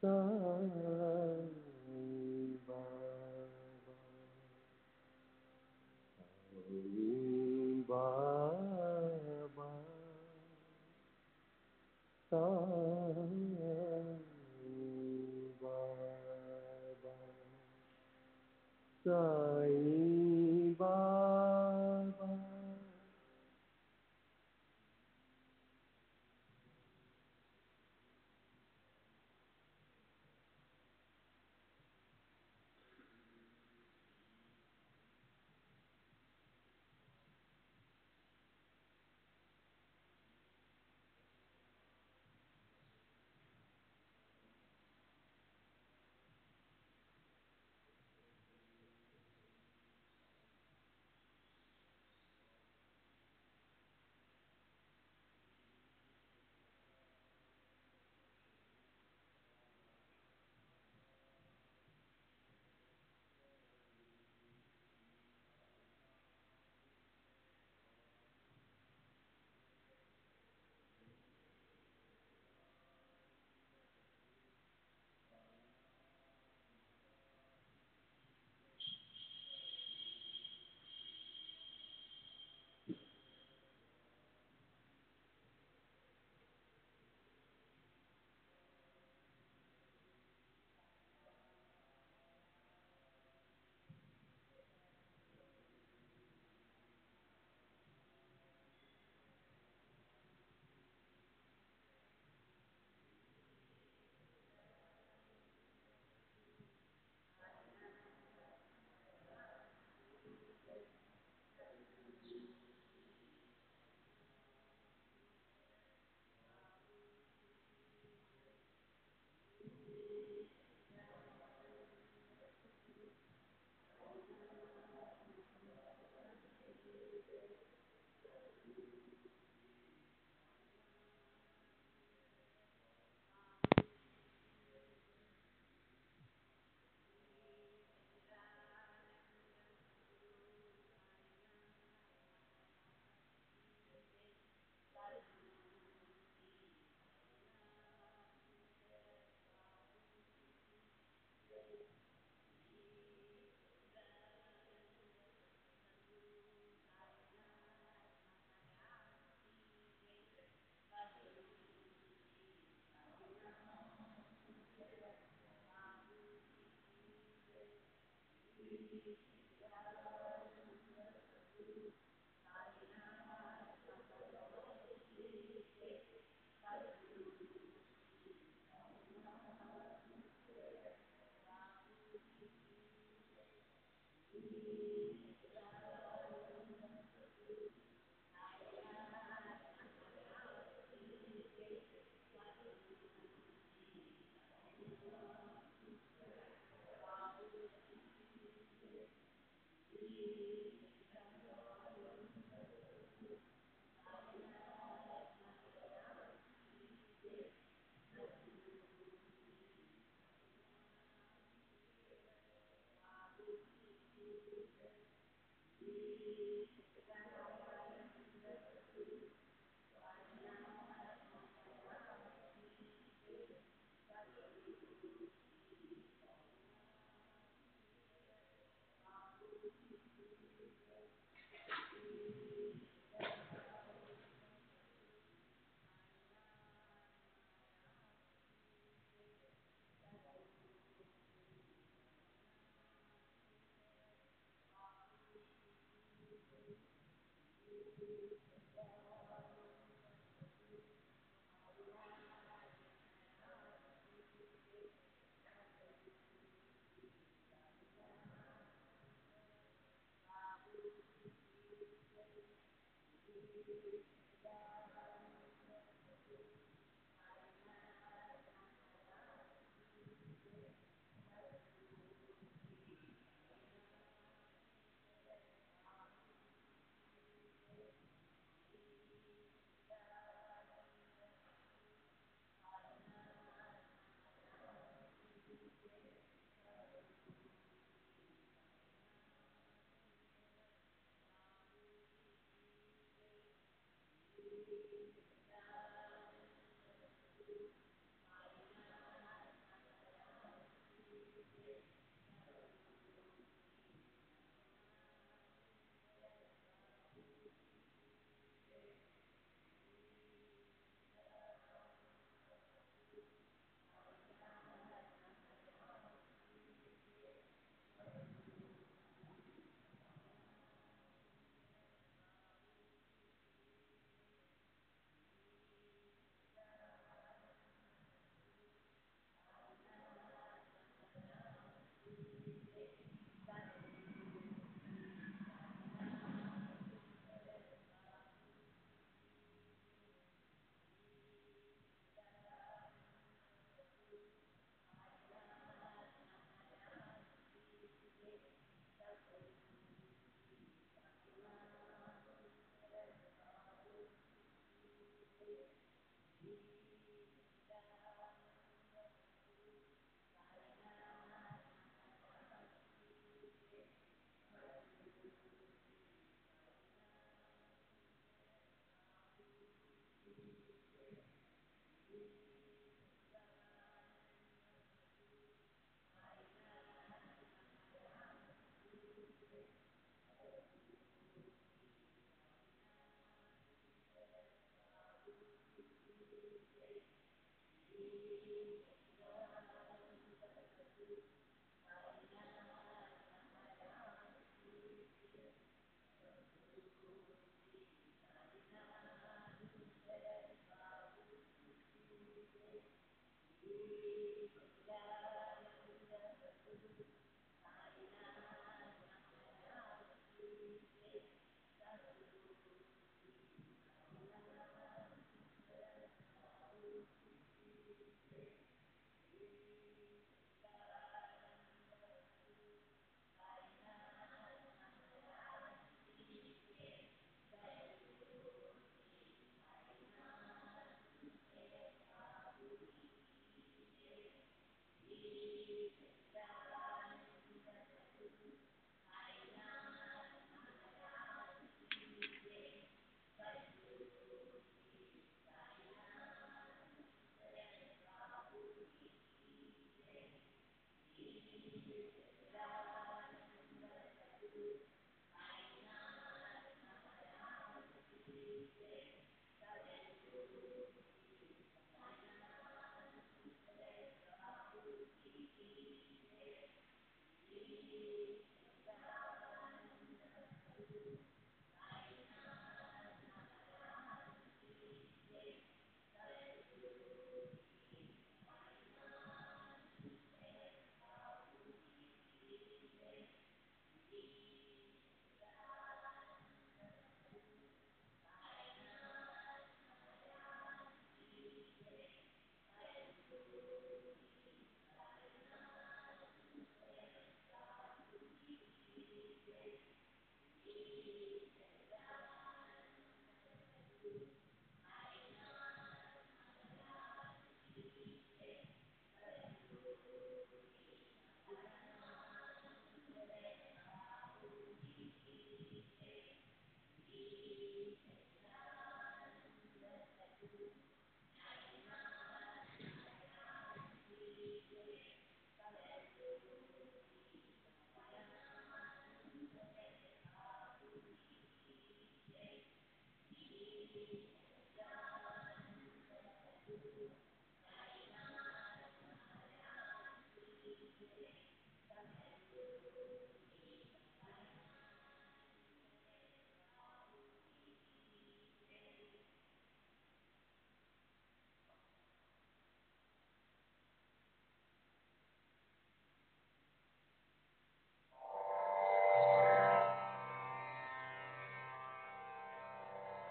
సాయి బాబా సాయి బాబా సాయి బాబా సాయి బాబా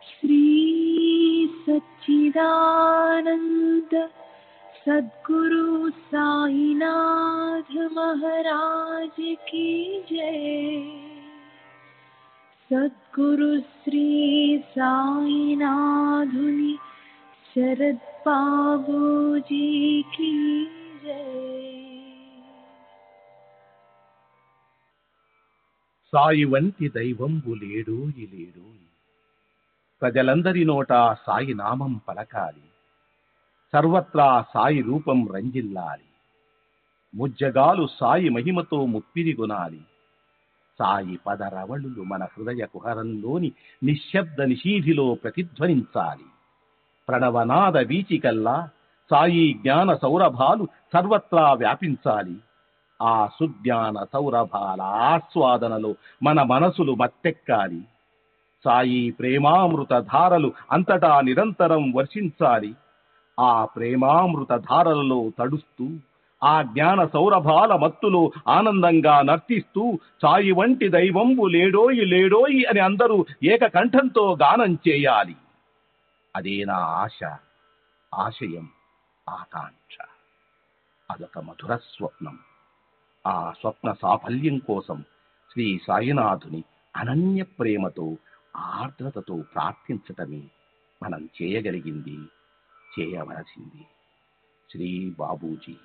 श्री सच्चिदानंद सद्गुरु साईनाथ महाराज की जय। सद्गुरु श्री साईनाथुनि शरद बाबूजी की जय। సాయి వంటి దైవంబు లేడోయి లేడోయి, ప్రజలందరి నోట సాయి నామం పలకాలి, సర్వత్రా సాయి రూపం రంజిల్లాలి, ముజ్జగాలు సాయి మహిమతో ముప్పిరి గొనాలి. సాయి పదరవళులు మన హృదయ కుహరంలోని నిశ్శబ్ద నిషీధిలో ప్రతిధ్వనించాలి. ప్రణవనాద వీచికల్లా సాయి జ్ఞాన సౌరభాలు సర్వత్రా వ్యాపించాలి. ఆ సుజ్ఞాన సౌరభాల ఆస్వాదనలో మన మనసులు మత్తెక్కాలి. సాయి ప్రేమామృత ధారలు అంతటా నిరంతరం వర్షించాలి. ఆ ప్రేమామృత ధారలలో తడుస్తూ, ఆ జ్ఞాన సౌరభాల మత్తులో ఆనందంగా నర్తిస్తూ సాయి వంటి దైవంబు లేడోయి లేడోయి అని అందరూ ఏకకంఠంతో గానం చేయాలి. అదే నా ఆశ, ఆశయం, ఆకాంక్ష. అదొక మధుర స్వప్నం. ఆ స్వప్న సాఫల్యం కోసం శ్రీ సాయినాథుని అనన్య ప్రేమతో, ఆర్ద్రతతో ప్రార్థించటమే మనం చేయగలిగింది, చేయవలసింది. Shri Babuji.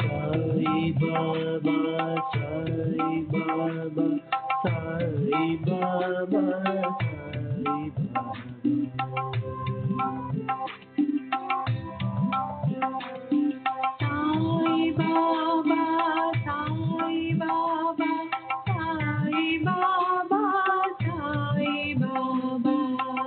Sai Baba, Sai Baba, Sai Baba, Sai Baba. Sai Baba, Sai Baba, Sai Baba.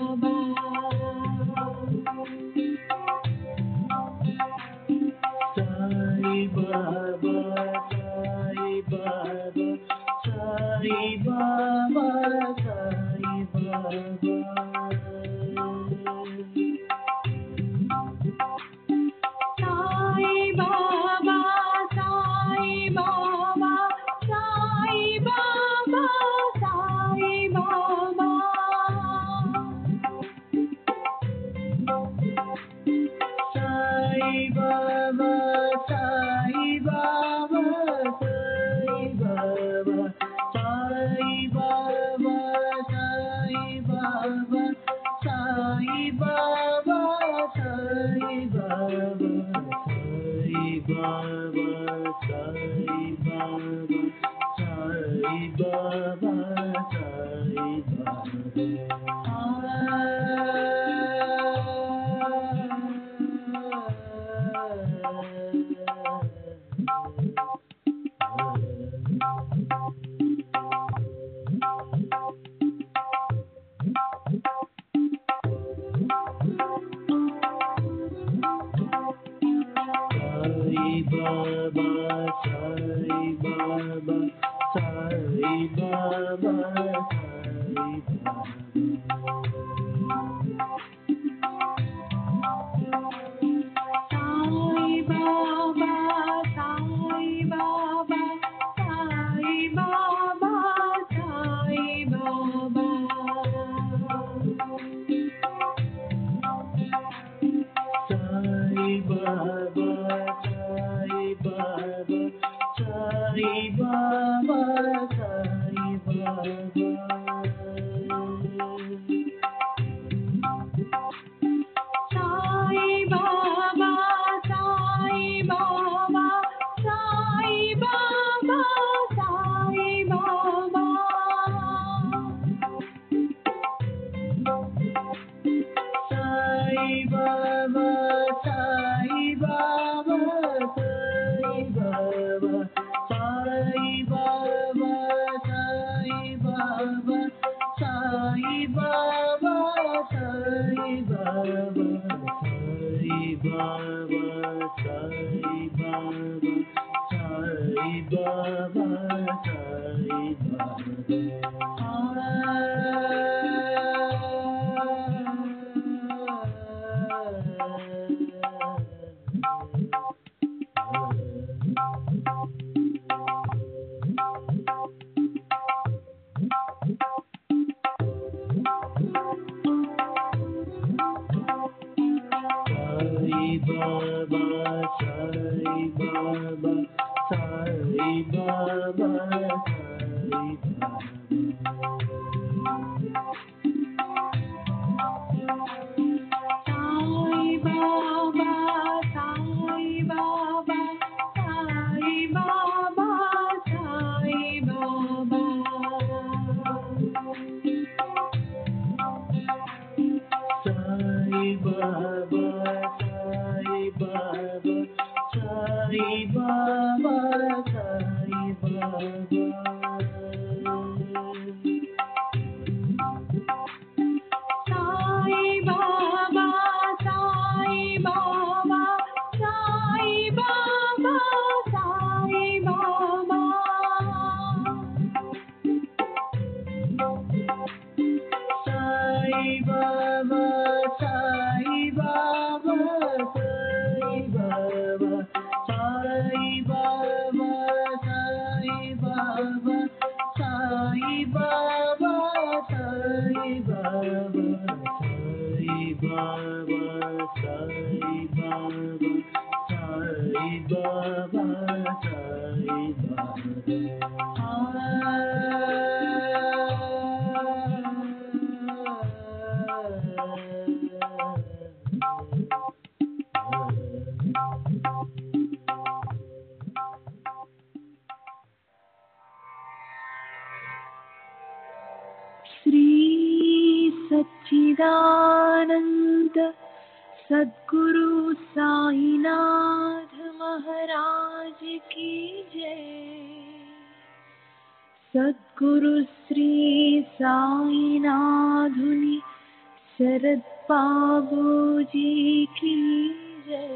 Sai Baba, Sai Baba, Sai Baba, Sai Baba, Sai Baba, Sai Baba, Sai Baba, Sai Baba, Sai Baba, Sai Baba, Sai Baba. Sai Baba, Sai Baba, Sai Baba, Sai Baba. Sai Baba, Sai Baba, Sai Baba, Sai Baba. Sai Baba, Sai Baba, Sai Baba, Sai Baba, Sai Baba, Sai Baba, Sai Baba, Sai Baba, Sai Baba, Sai Baba, Sai Shri सच्चिदानंद सद्गुरु साईनाथ महाराज की जय। सद्गुरु श्री साईनाथुनि शरद बाबू जी की जय।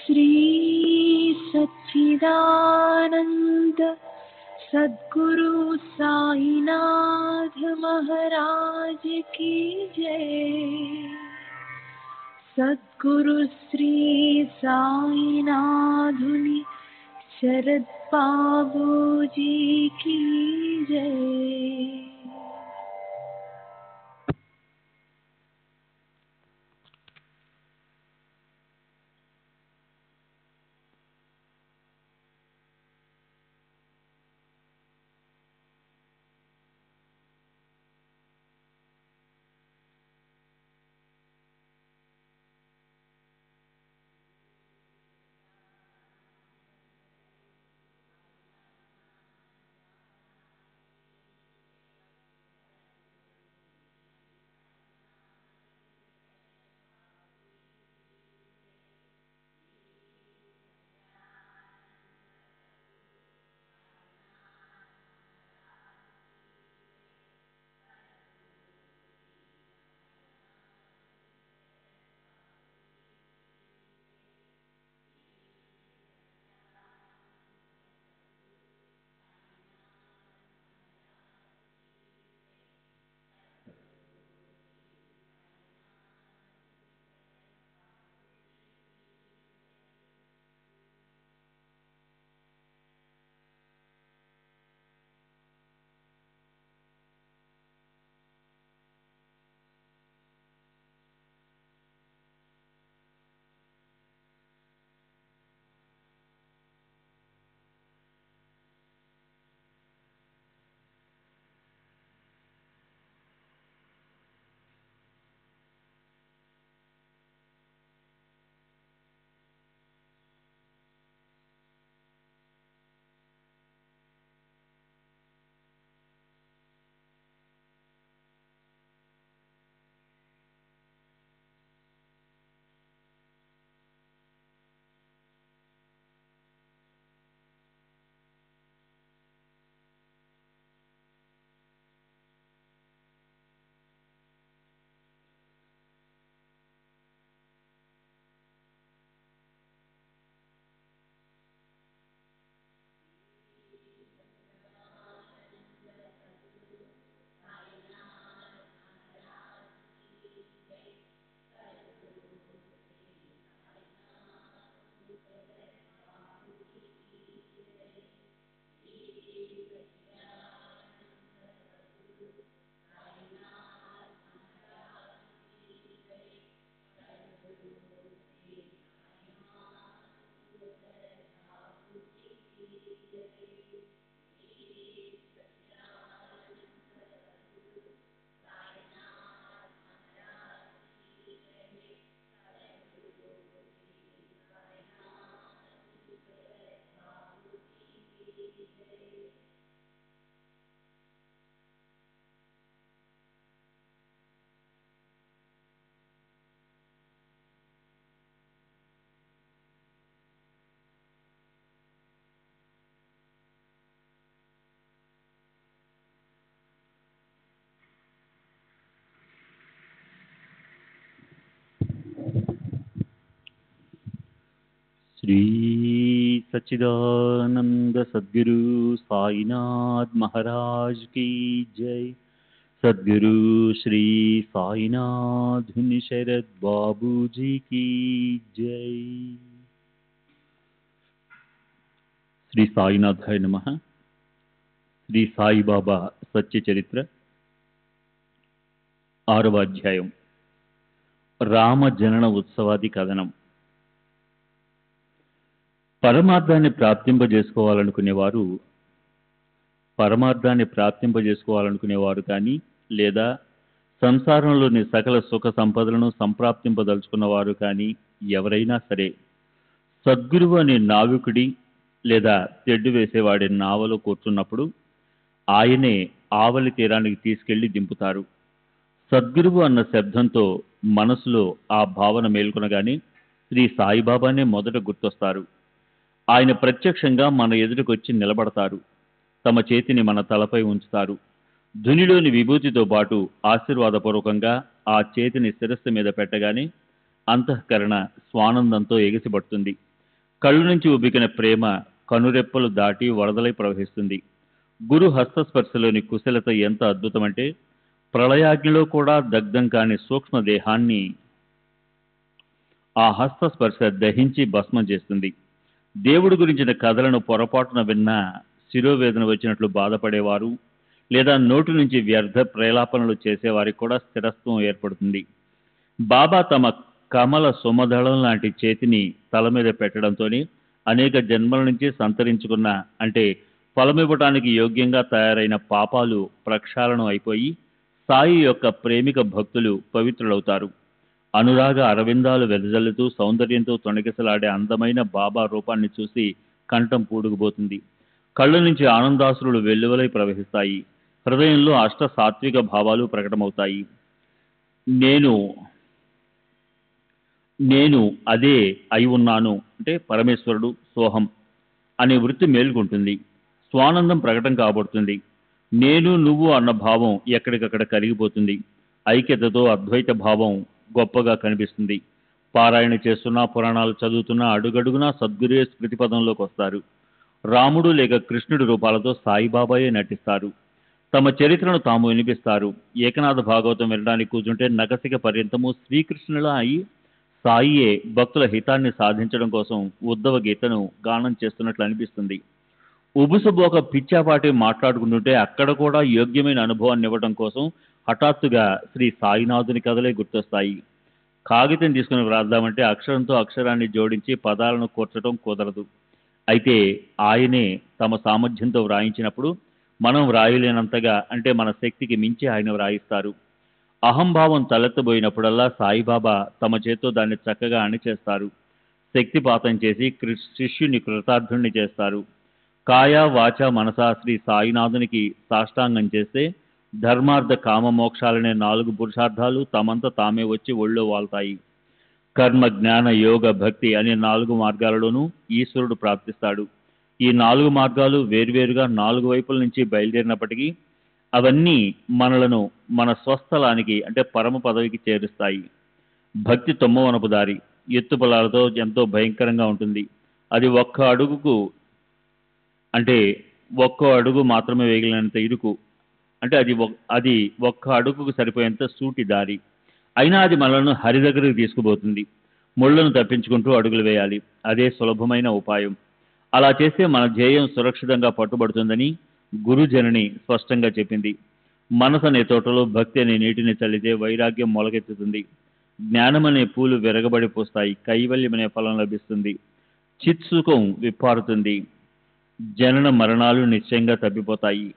श्री सच्चिदानंद सद्गुरु साईनाथ महाराज की जय। सद्गुरु श्री साईनाथुनि शरद बाबूजी की जय। श्री सच्चिदानंद सद्गुरु साईनाथ महाराज की जय। सद्गुरु श्री साईनाथ शरद बाबूजी की जय। श्री साईनाथाय नमः। श्री साई बाबा सत्य चरित्र 6వ అధ్యాయం రామ జనన ఉత్సవాది కథనం। పరమార్థాన్ని ప్రాప్తింపజేసుకోవాలనుకునేవారు కానీ లేదా సంసారంలోని సకల సుఖ సంపదలను సంప్రాప్తింపదలుచుకున్నవారు కానీ ఎవరైనా సరే సద్గురువు అనే నావికుడి లేదా తెడ్డు వేసేవాడి నావలో కూర్చున్నప్పుడు ఆయనే ఆవలి తీరానికి తీసుకెళ్లి దింపుతారు। సద్గురువు అన్న శబ్దంతో మనసులో ఆ భావన మేల్కొనగానే శ్రీ సాయిబాబానే మొదట గుర్తొస్తారు। ఆయన ప్రత్యక్షంగా మన ఎదురుకొచ్చి నిలబడతారు। తమ చేతిని మన తలపై ఉంచుతారు। ధునిలోని విభూతితో పాటు ఆశీర్వాదపూర్వకంగా ఆ చేతిని శిరస్సు మీద పెట్టగానే అంతఃకరణ స్వానందంతో ఎగిసిపడుతుంది। కళ్ళు నుంచి ఉబికిన ప్రేమ కనురెప్పలు దాటి వరదలై ప్రవహిస్తుంది. గురు హస్తస్పర్శలోని కుశలత ఎంత అద్భుతమంటే ప్రళయాగ్నిలో కూడా దగ్ధం కాని సూక్ష్మ దేహాన్ని ఆ హస్తస్పర్శ దహించి భస్మం చేస్తుంది. దేవుడి గురించిన కథలను పొరపాటున విన్నా శిరోవేదన వచ్చినట్లు బాధపడేవారు లేదా నోటి నుంచి వ్యర్థ ప్రేలాపనలు చేసేవారికి కూడా స్థిరత్వం ఏర్పడుతుంది. బాబా తమ కమల సుమదళం లాంటి చేతిని తల మీద పెట్టడంతోనే అనేక జన్మల నుంచి సంతరించుకున్న అంటే ఫలమివ్వటానికి యోగ్యంగా తయారైన పాపాలు ప్రక్షాళనం అయిపోయి సాయి యొక్క ప్రేమిక భక్తులు పవిత్రులవుతారు. అనురాగ అరవిందాలు వెదజల్లుతూ సౌందర్యంతో తొణికిసలాడే అందమైన బాబా రూపాన్ని చూసి కంఠం పూడుకుపోతుంది. కళ్ళ నుంచి ఆనందాశ్రులు వెల్లువలై ప్రవహిస్తాయి. హృదయంలో అష్ట సాత్విక భావాలు ప్రకటమవుతాయి. నేను అదే అయి ఉన్నాను అంటే పరమేశ్వరుడు సోహం అనే వృత్తి మేల్కొంటుంది. స్వానందం ప్రకటన కాబడుతుంది. నేను నువ్వు అన్న భావం ఎక్కడికక్కడ కరిగిపోతుంది. ఐక్యతతో అద్వైత భావం గొప్పగా కనిపిస్తుంది. పారాయణ చేస్తున్నా, పురాణాలు చదువుతున్నా అడుగడుగునా సద్గురే స్మృతి పదంలోకి వస్తారు. రాముడు లేక కృష్ణుడి రూపాలతో సాయిబాబాయే నటిస్తారు. తమ చరిత్రను తాము వినిపిస్తారు. ఏకనాథ భాగవతం వినడానికి కూర్చుంటే నగసిక పర్యంతము శ్రీకృష్ణులా అయి సాయియే భక్తుల హితాన్ని సాధించడం కోసం ఉద్ధవ గీతను గానం చేస్తున్నట్లు అనిపిస్తుంది. ఉబుసబోక పిచ్చాపాటి మాట్లాడుకుంటుంటే అక్కడ కూడా యోగ్యమైన అనుభవాన్ని ఇవ్వడం కోసం హఠాత్తుగా శ్రీ సాయినాథుని కథలే గుర్తొస్తాయి. కాగితం తీసుకుని వ్రాద్దామంటే అక్షరంతో అక్షరాన్ని జోడించి పదాలను కూర్చడం కుదరదు. అయితే ఆయనే తమ సామర్థ్యంతో వ్రాయించినప్పుడు మనం వ్రాయలేనంతగా అంటే మన శక్తికి మించి ఆయన వ్రాయిస్తారు. అహంభావం తలెత్తబోయినప్పుడల్లా సాయిబాబా తమ చేత్తో దాన్ని చక్కగా అణిచేస్తారు. శక్తిపాతం చేసి శిష్యుని కృతార్థుణ్ణి చేస్తారు. కాయ వాచ మనస శ్రీ సాయినాథునికి సాష్టాంగం చేస్తే ధర్మార్థ కామ మోక్షాలనే 4 పురుషార్థాలు తమంత తామే వచ్చి ఒళ్ళో వాళ్తాయి. కర్మ జ్ఞాన యోగ భక్తి అనే 4 మార్గాలలోనూ ఈశ్వరుడు ప్రాప్తిస్తాడు. ఈ 4 మార్గాలు వేర్వేరుగా 4 వైపుల నుంచి బయలుదేరినప్పటికీ అవన్నీ మనలను మన స్వస్థలానికి అంటే పరమ పదవికి చేరుస్తాయి. భక్తి 9వనపు దారి ఎత్తుపలాలతో ఎంతో భయంకరంగా ఉంటుంది. అది ఒక్క అడుగు మాత్రమే వేయగలిగినంత ఇరుకు అంటే అది ఒక్క అడుగుకు సరిపోయేంత సూటి దారి. అయినా అది మనలను హరి దగ్గరకు తీసుకుపోతుంది. ముళ్లను తప్పించుకుంటూ అడుగులు వేయాలి. అదే సులభమైన ఉపాయం. అలా చేస్తే మన ధ్యేయం సురక్షితంగా పట్టుబడుతుందని గురుజనని స్పష్టంగా చెప్పింది. మనసు అనే తోటలో భక్తి అనే నీటిని చల్లితే వైరాగ్యం మొలకెత్తుతుంది. జ్ఞానమనే పూలు విరగబడి పోస్తాయి. కైవల్యమనే ఫలం లభిస్తుంది. చిత్సుఖం విప్పారుతుంది. జనన మరణాలు నిశ్చయంగా తప్పిపోతాయి.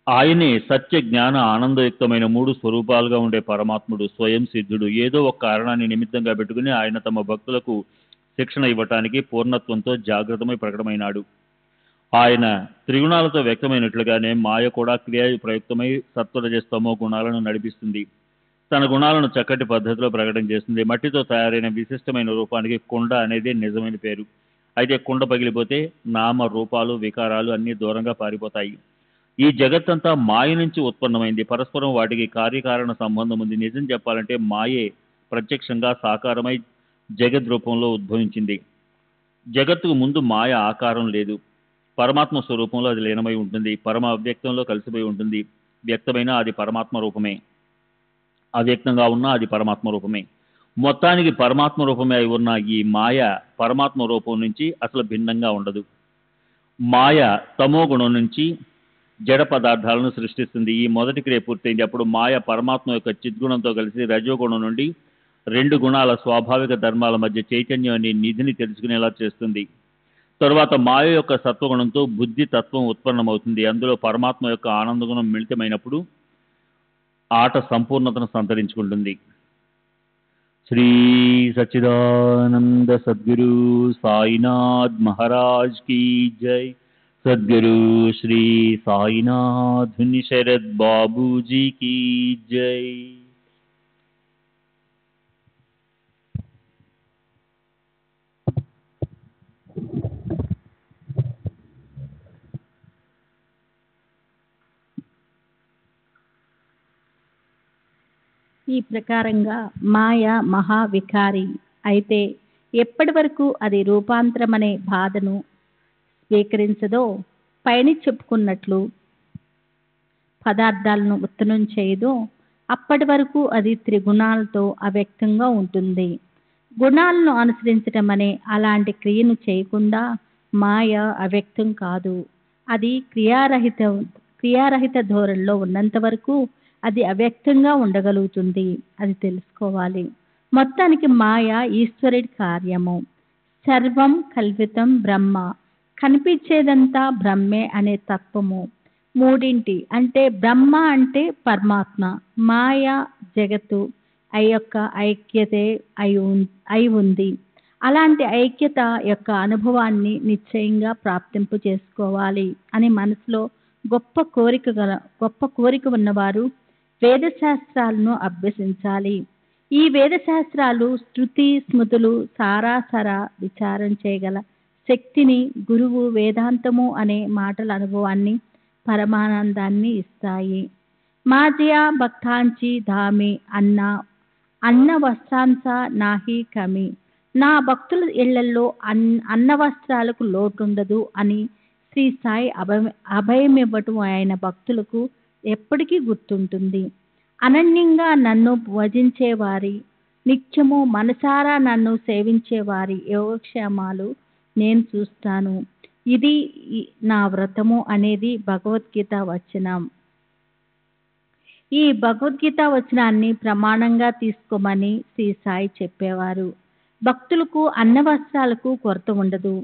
ఆయనే సత్య జ్ఞాన ఆనందయుక్తమైన 3 స్వరూపాలుగా ఉండే పరమాత్ముడు, స్వయం సిద్ధుడు. ఏదో ఒక కారణాన్ని నిమిత్తంగా పెట్టుకుని ఆయన తమ భక్తులకు శిక్షణ ఇవ్వటానికి పూర్ణత్వంతో జాగృతమై ప్రకటమైనాడు. ఆయన త్రిగుణాలతో వ్యక్తమైనట్లుగానే మాయ కూడా క్రియాయుప్రయుక్తమై సత్వరజస్తమో గుణాలను నడిపిస్తుంది. తన గుణాలను చక్కటి పద్ధతిలో ప్రకటన చేస్తుంది. మట్టితో తయారైన విశిష్టమైన రూపానికి కుండ అనేది నిజమైన పేరు. అయితే కుండ పగిలిపోతే నామ రూపాలు వికారాలు అన్నీ దూరంగా పారిపోతాయి. ఈ జగత్తంతా మాయ నుంచి ఉత్పన్నమైంది. పరస్పరం వాటికి కార్యకారణ సంబంధం ఉంది. నిజం చెప్పాలంటే మాయే ప్రత్యక్షంగా సాకారమై జగద్రూపంలో ఉద్భవించింది. జగత్తుకు ముందు మాయ ఆకారం లేదు. పరమాత్మ స్వరూపంలో అది లీనమై ఉంటుంది. పరమ అవ్యక్తంలో కలిసిపోయి ఉంటుంది. వ్యక్తమైన అది పరమాత్మ రూపమే, అవ్యక్తంగా ఉన్నా అది పరమాత్మ రూపమే. మొత్తానికి పరమాత్మ రూపమే అయి ఉన్న ఈ మాయ పరమాత్మ రూపం నుంచి అసలు భిన్నంగా ఉండదు. మాయ తమో గుణం నుంచి జడ పదార్థాలను సృష్టిస్తుంది. ఈ మొదటి క్రియ పూర్తయింది. అప్పుడు మాయ పరమాత్మ యొక్క చిద్గుణంతో కలిసి రజోగుణం నుండి 2 గుణాల స్వాభావిక ధర్మాల మధ్య చైతన్యం అనే నిధిని తెలుసుకునేలా చేస్తుంది. తరువాత మాయ యొక్క సత్వగుణంతో బుద్ధి తత్వం ఉత్పన్నమవుతుంది. అందులో పరమాత్మ యొక్క ఆనందగుణం మిళితమైనప్పుడు ఆట సంపూర్ణతను సంతరించుకుంటుంది. శ్రీ సచ్చిదానంద సద్గురు సాయినాథ్ మహారాజ్ కీ జై. సద్గురు శ్రీ సాయినాథుని శరద్ బాబూజీ కీ జై. ఈ ప్రకారంగా మాయ మహావికారి అయితే ఎప్పటి వరకు అది రూపాంతరం అనే బాధను స్వీకరించదో పైన చెప్పుకున్నట్లు పదార్థాలను ఉత్పన్నం చేయదో అప్పటి వరకు అది త్రిగుణాలతో అవ్యక్తంగా ఉంటుంది. గుణాలను అనుసరించటం అనే అలాంటి క్రియను చేయకుండా మాయ అవ్యక్తం కాదు. అది క్రియారహిత ధోరణిలో ఉన్నంత వరకు అది అవ్యక్తంగా ఉండగలుగుతుంది. అది తెలుసుకోవాలి. మొత్తానికి మాయ ఈశ్వరుడి కార్యము. సర్వం కల్పితం బ్రహ్మ, కనిపించేదంతా బ్రహ్మే అనే తత్వము మూడింటి అంటే బ్రహ్మ అంటే పరమాత్మ, మాయ జగత్తు యొక్క ఐక్యతే అయి ఉంది. అలాంటి ఐక్యత యొక్క అనుభవాన్ని నిశ్చయంగా ప్రాప్తింపు చేసుకోవాలి అని మనసులో గొప్ప కోరిక ఉన్నవారు వేదశాస్త్రాలను అభ్యసించాలి. ఈ వేదశాస్త్రాలు శృతి స్మృతులు సారాసర విచారం చేయగల శక్తిని, గురువు వేదాంతము అనే మాటల అనుభవాన్ని, పరమానందాన్ని ఇస్తాయి. మాజయా భక్తాంచి ధామి అన్న వస్త్రాంశ నాహి కమి, నా భక్తుల ఇళ్లలో అన్న వస్త్రాలకు లోటుండదు అని శ్రీ సాయి అభయమివ్వటం ఆయన భక్తులకు ఎప్పటికీ గుర్తుంటుంది. అనన్యంగా నన్ను భజించేవారి, నిత్యము మనసారా నన్ను సేవించేవారి యోగక్షేమాలు నేను చూస్తాను. ఇది నా వ్రతము అనేది భగవద్గీత వచనం. ఈ భగవద్గీత వచనాన్ని ప్రమాణంగా తీసుకోమని శ్రీ సాయి చెప్పేవారు. భక్తులకు అన్న వస్త్రాలకు కొరత ఉండదు.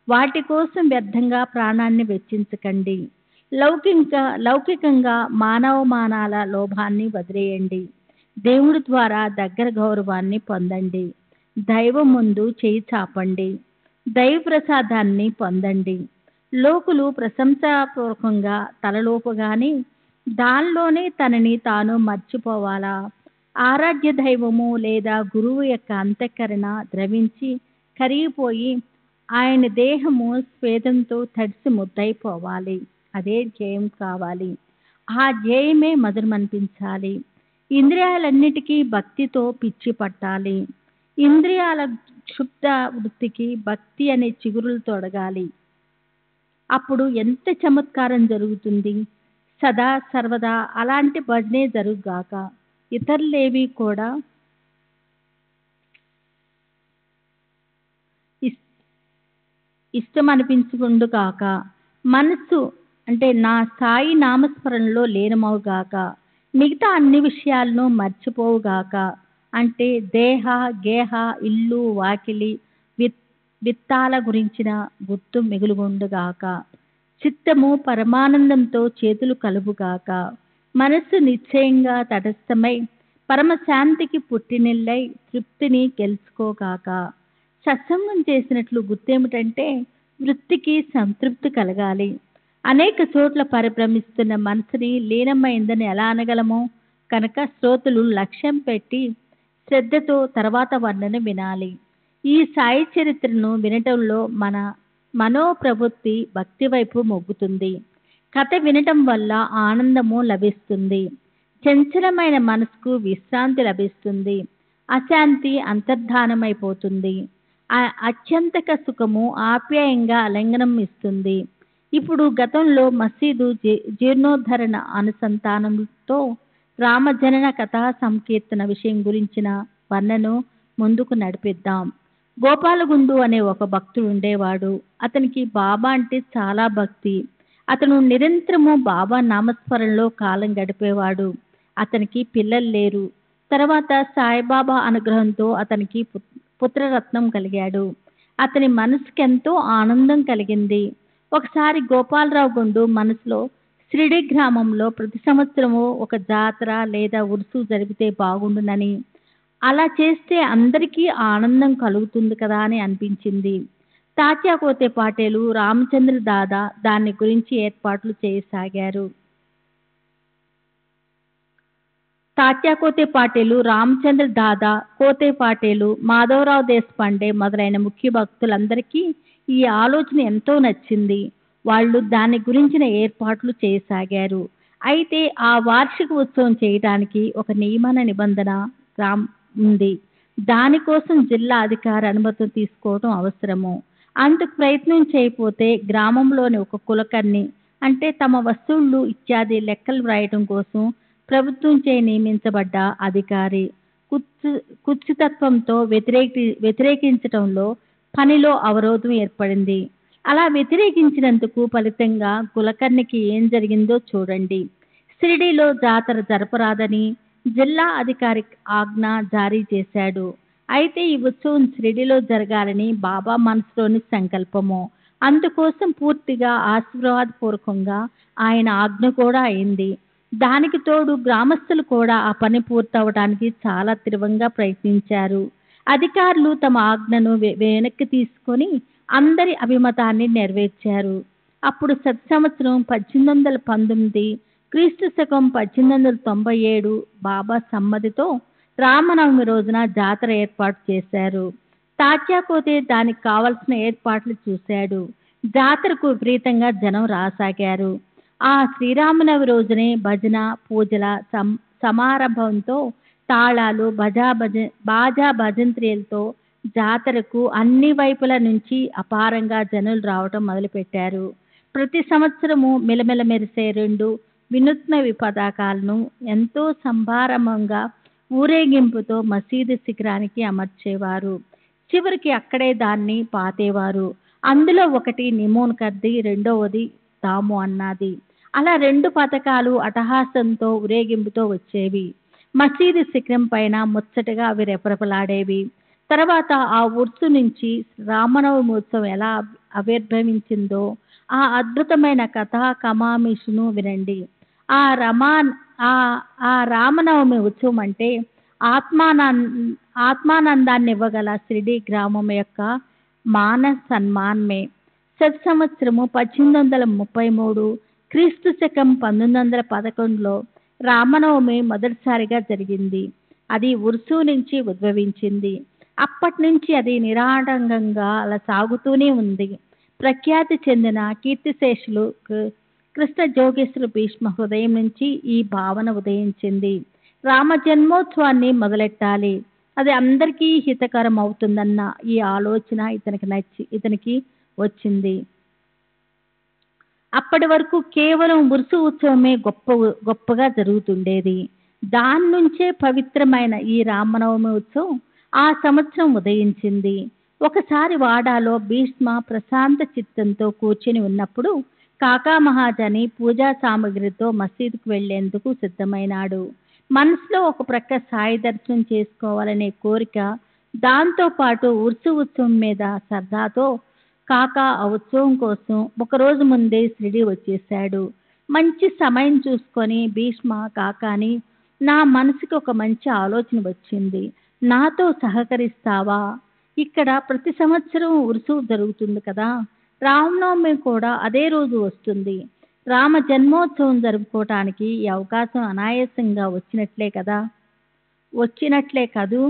వాటి కోసం వ్యర్థంగా ప్రాణాన్ని వెచ్చించకండి. లౌకికంగా మానవమానాల లోభాన్ని వదిలేయండి. దేవుడి ద్వారా దగ్గర గౌరవాన్ని పొందండి. దైవం ముందు చేయి చాపండి. దైవ ప్రసాదాన్ని పొందండి. లోకులు ప్రశంసాపూర్వకంగా తలలోపగానే దానిలోనే తనని తాను మర్చిపోవాలా? ఆరాధ్య దైవము లేదా గురువు యొక్క అంతఃకరణ ద్రవించి కరిగిపోయి ఆయన దేహము స్వేదంతో తడిసి ముద్దైపోవాలి. అదే ధ్యేయం కావాలి. ఆ ధ్యేయమే మధురమనిపించాలి. ఇంద్రియాలన్నిటికీ భక్తితో పిచ్చి పట్టాలి. ఇంద్రియాల క్షుబ్ధ వృత్తికి భక్తి అనే చిగురులు తొడగాలి. అప్పుడు ఎంత చమత్కారం జరుగుతుంది. సదా సర్వదా అలాంటి భజనే జరుగుగాక. ఇతరులేవి కూడా ఇష్టం అనిపించుకుండుగాక. మనస్సు అంటే నా సాయి నామస్మరణలో లీనమవుగాక. మిగతా అన్ని విషయాలను మర్చిపోవుగాక. అంటే దేహ గేహ ఇల్లు వాకిలి విత్తాల గురించిన గుర్తు మిగులుగుండుగాక. చిత్తము పరమానందంతో చేతులు కలుపుగాక. మనస్సు నిశ్చయంగా తటస్థమై పరమశాంతికి పుట్టినిల్లై తృప్తిని గెలుచుకోగాక. సత్సంగం చేసినట్లు గుర్తేమిటంటే వృత్తికి సంతృప్తి కలగాలి. అనేక చోట్ల పరిభ్రమిస్తున్న మనసుని లీనమైందని ఎలా అనగలమో కనుక శ్రోతలు లక్ష్యం పెట్టి శ్రద్ధతో తర్వాత వర్ణన వినాలి. ఈ సాయి చరిత్రను వినటంలో మన మనోప్రవృత్తి భక్తి వైపు మొగ్గుతుంది. కథ వినటం వల్ల ఆనందము లభిస్తుంది. చంచలమైన మనసుకు విశ్రాంతి లభిస్తుంది. అశాంతి అంతర్ధానమైపోతుంది. అత్యంతక సుఖము ఆప్యాయంగా ఆలింగనం ఇస్తుంది. ఇప్పుడు గతంలో మసీదు జీర్ణోద్ధరణ అనుసంధానంతో రామజనన కథా సంకీర్తన విషయం గురించిన వర్ణను ముందుకు నడిపిద్దాం. గోపాలగుండు అనే ఒక భక్తుడు ఉండేవాడు. అతనికి బాబా అంటే చాలా భక్తి. అతను నిరంతరము బాబా నామస్మరణలో కాలం గడిపేవాడు. అతనికి పిల్లలు లేరు. తర్వాత సాయిబాబా అనుగ్రహంతో అతనికి పుత్రరత్నం కలిగాడు. అతని మనసుకి ఎంతో ఆనందం కలిగింది. ఒకసారి గోపాలరావు గుండు మనసులో షిరిడి గ్రామంలో ప్రతి సంవత్సరము ఒక జాతర లేదా ఉరుసు జరిగితే బాగుండునని, అలా చేస్తే అందరికీ ఆనందం కలుగుతుంది కదా అని అనిపించింది. తాత్యాకోతే పాటేలు రామచంద్ర దాదా దాని గురించి ఏర్పాట్లు చేయసాగారు. తాత్యాకోతే పాటేలు, రామచంద్ర దాదా, కోతే పాటేలు, మాధవరావు దేశపాండే మొదలైన ముఖ్య భక్తులందరికీ ఈ ఆలోచన ఎంతో నచ్చింది. వాళ్ళు దాని గురించిన ఏర్పాట్లు చేయసాగారు. అయితే ఆ వార్షిక ఉత్సవం చేయడానికి ఒక నిబంధన ఉంది. దానికోసం జిల్లా అధికారి అనుమతి తీసుకోవడం అవసరము. అందుకు ప్రయత్నం చేయకపోతే గ్రామంలోని ఒక కులకర్ణి, అంటే తమ వస్తువులు ఇత్యాది లెక్కలు వ్రాయడం కోసం ప్రభుత్వంచే నియమించబడ్డ అధికారి కుత్సితత్వంతో వ్యతిరేకించడంలో పనిలో అవరోధం ఏర్పడింది. అలా వ్యతిరేకించినందుకు ఫలితంగా కులకర్ణికి ఏం జరిగిందో చూడండి. షిరిడీలో జాతర జరపరాదని జిల్లా అధికారి ఆజ్ఞ జారీ చేశాడు. అయితే ఈ ఉత్సవం షిరిడీలో జరగాలని బాబా మనసులోని సంకల్పము. అందుకోసం పూర్తిగా ఆశీర్వాదపూర్వకంగా ఆయన ఆజ్ఞ కూడా అయింది. దానికి తోడు గ్రామస్తులు కూడా ఆ పని పూర్తవడానికి చాలా తీవ్రంగా ప్రయత్నించారు. అధికారులు తమ ఆజ్ఞను వెనక్కి తీసుకొని అందరి అభిమతాన్ని నెరవేర్చారు. అప్పుడు సంవత్సరం 1819 క్రీస్తు శకం 1897 బాబా సమ్మతితో రామనవమి రోజున జాతర ఏర్పాటు చేశారు. తాత్యాకోతే దానికి కావలసిన ఏర్పాట్లు చూశాడు. జాతరకు విపరీతంగా జనం రాసాగారు. ఆ శ్రీరామనవమి రోజునే భజన పూజల సమారంభంతో తాళాలు బాజా భజంత్రీలతో జాతరకు అన్ని వైపుల నుంచి అపారంగా జనులు రావటం మొదలుపెట్టారు. ప్రతి సంవత్సరము మిలమిల మెరిసే 2 వినూత్న పతాకాలను ఎంతో సంభారమంగా ఊరేగింపుతో మసీదు శిఖరానికి అమర్చేవారు. చివరికి అక్కడే దాన్ని పాతేవారు. అందులో ఒకటి నిమోన్ కర్ది, రెండవది తాము అన్నది. అలా 2 పథకాలు అట్టహాసంతో ఊరేగింపుతో వచ్చేవి. మసీదు శిఖరం పైన ముచ్చటగా అవి రెపరెపలాడేవి. తర్వాత ఆ ఉర్సు నుంచి రామనవమి ఉత్సవం ఎలా ఆవిర్భవించిందో ఆ అద్భుతమైన కథా కమామిషును వినండి. ఆ రామనవమి ఉత్సవం అంటే ఆత్మానందాన్ని ఇవ్వగల షిరిడీ గ్రామం యొక్క సన్మానమే. సంవత్సరము 1833 క్రీస్తు శకం 1911లో రామనవమి మొదటిసారిగా జరిగింది. అది ఉర్సు నుంచి ఉద్భవించింది. అప్పటి నుంచి అది నిరాడంగంగా అలా సాగుతూనే ఉంది. ప్రఖ్యాతి చెందిన కీర్తిశేషులు కృష్ణ జోగేశ్వర భీష్మ హృదయం నుంచి ఈ భావన ఉదయించింది. రామ జన్మోత్సవాన్ని మొదలెట్టాలి, అది అందరికీ హితకరం అవుతుందన్న ఈ ఆలోచన ఇతనికి వచ్చింది. అప్పటి వరకు కేవలం ఉర్సు ఉత్సవమే గొప్పగా జరుగుతుండేది. దాని నుంచే పవిత్రమైన ఈ రామనవమి ఉత్సవం ఆ సంవత్సరం ఉదయించింది. ఒకసారి వాడాలో భీష్మ ప్రశాంత చిత్తంతో కూర్చుని ఉన్నప్పుడు కాకా మహాజని పూజా సామగ్రితో మసీదుకు వెళ్లేందుకు సిద్ధమైనాడు. మనసులో ఒక ప్రక్క సాయి దర్శనం చేసుకోవాలనే కోరిక, దాంతోపాటు ఉర్సు ఉత్సవం మీద సరదాతో కాకా ఆ ఉత్సవం కోసం ఒకరోజు ముందే షిరిడీ వచ్చేశాడు. మంచి సమయం చూసుకొని భీష్మ కాకాని, నా మనసుకి ఒక మంచి ఆలోచన వచ్చింది, నాతో సహకరిస్తావా? ఇక్కడ ప్రతి సంవత్సరం ఉర్సు జరుగుతుంది కదా, రామనవమి కూడా అదే రోజు వస్తుంది. రామ జన్మోత్సవం జరుపుకోవటానికి ఈ అవకాశం అనాయాసంగా వచ్చినట్లే కదూ.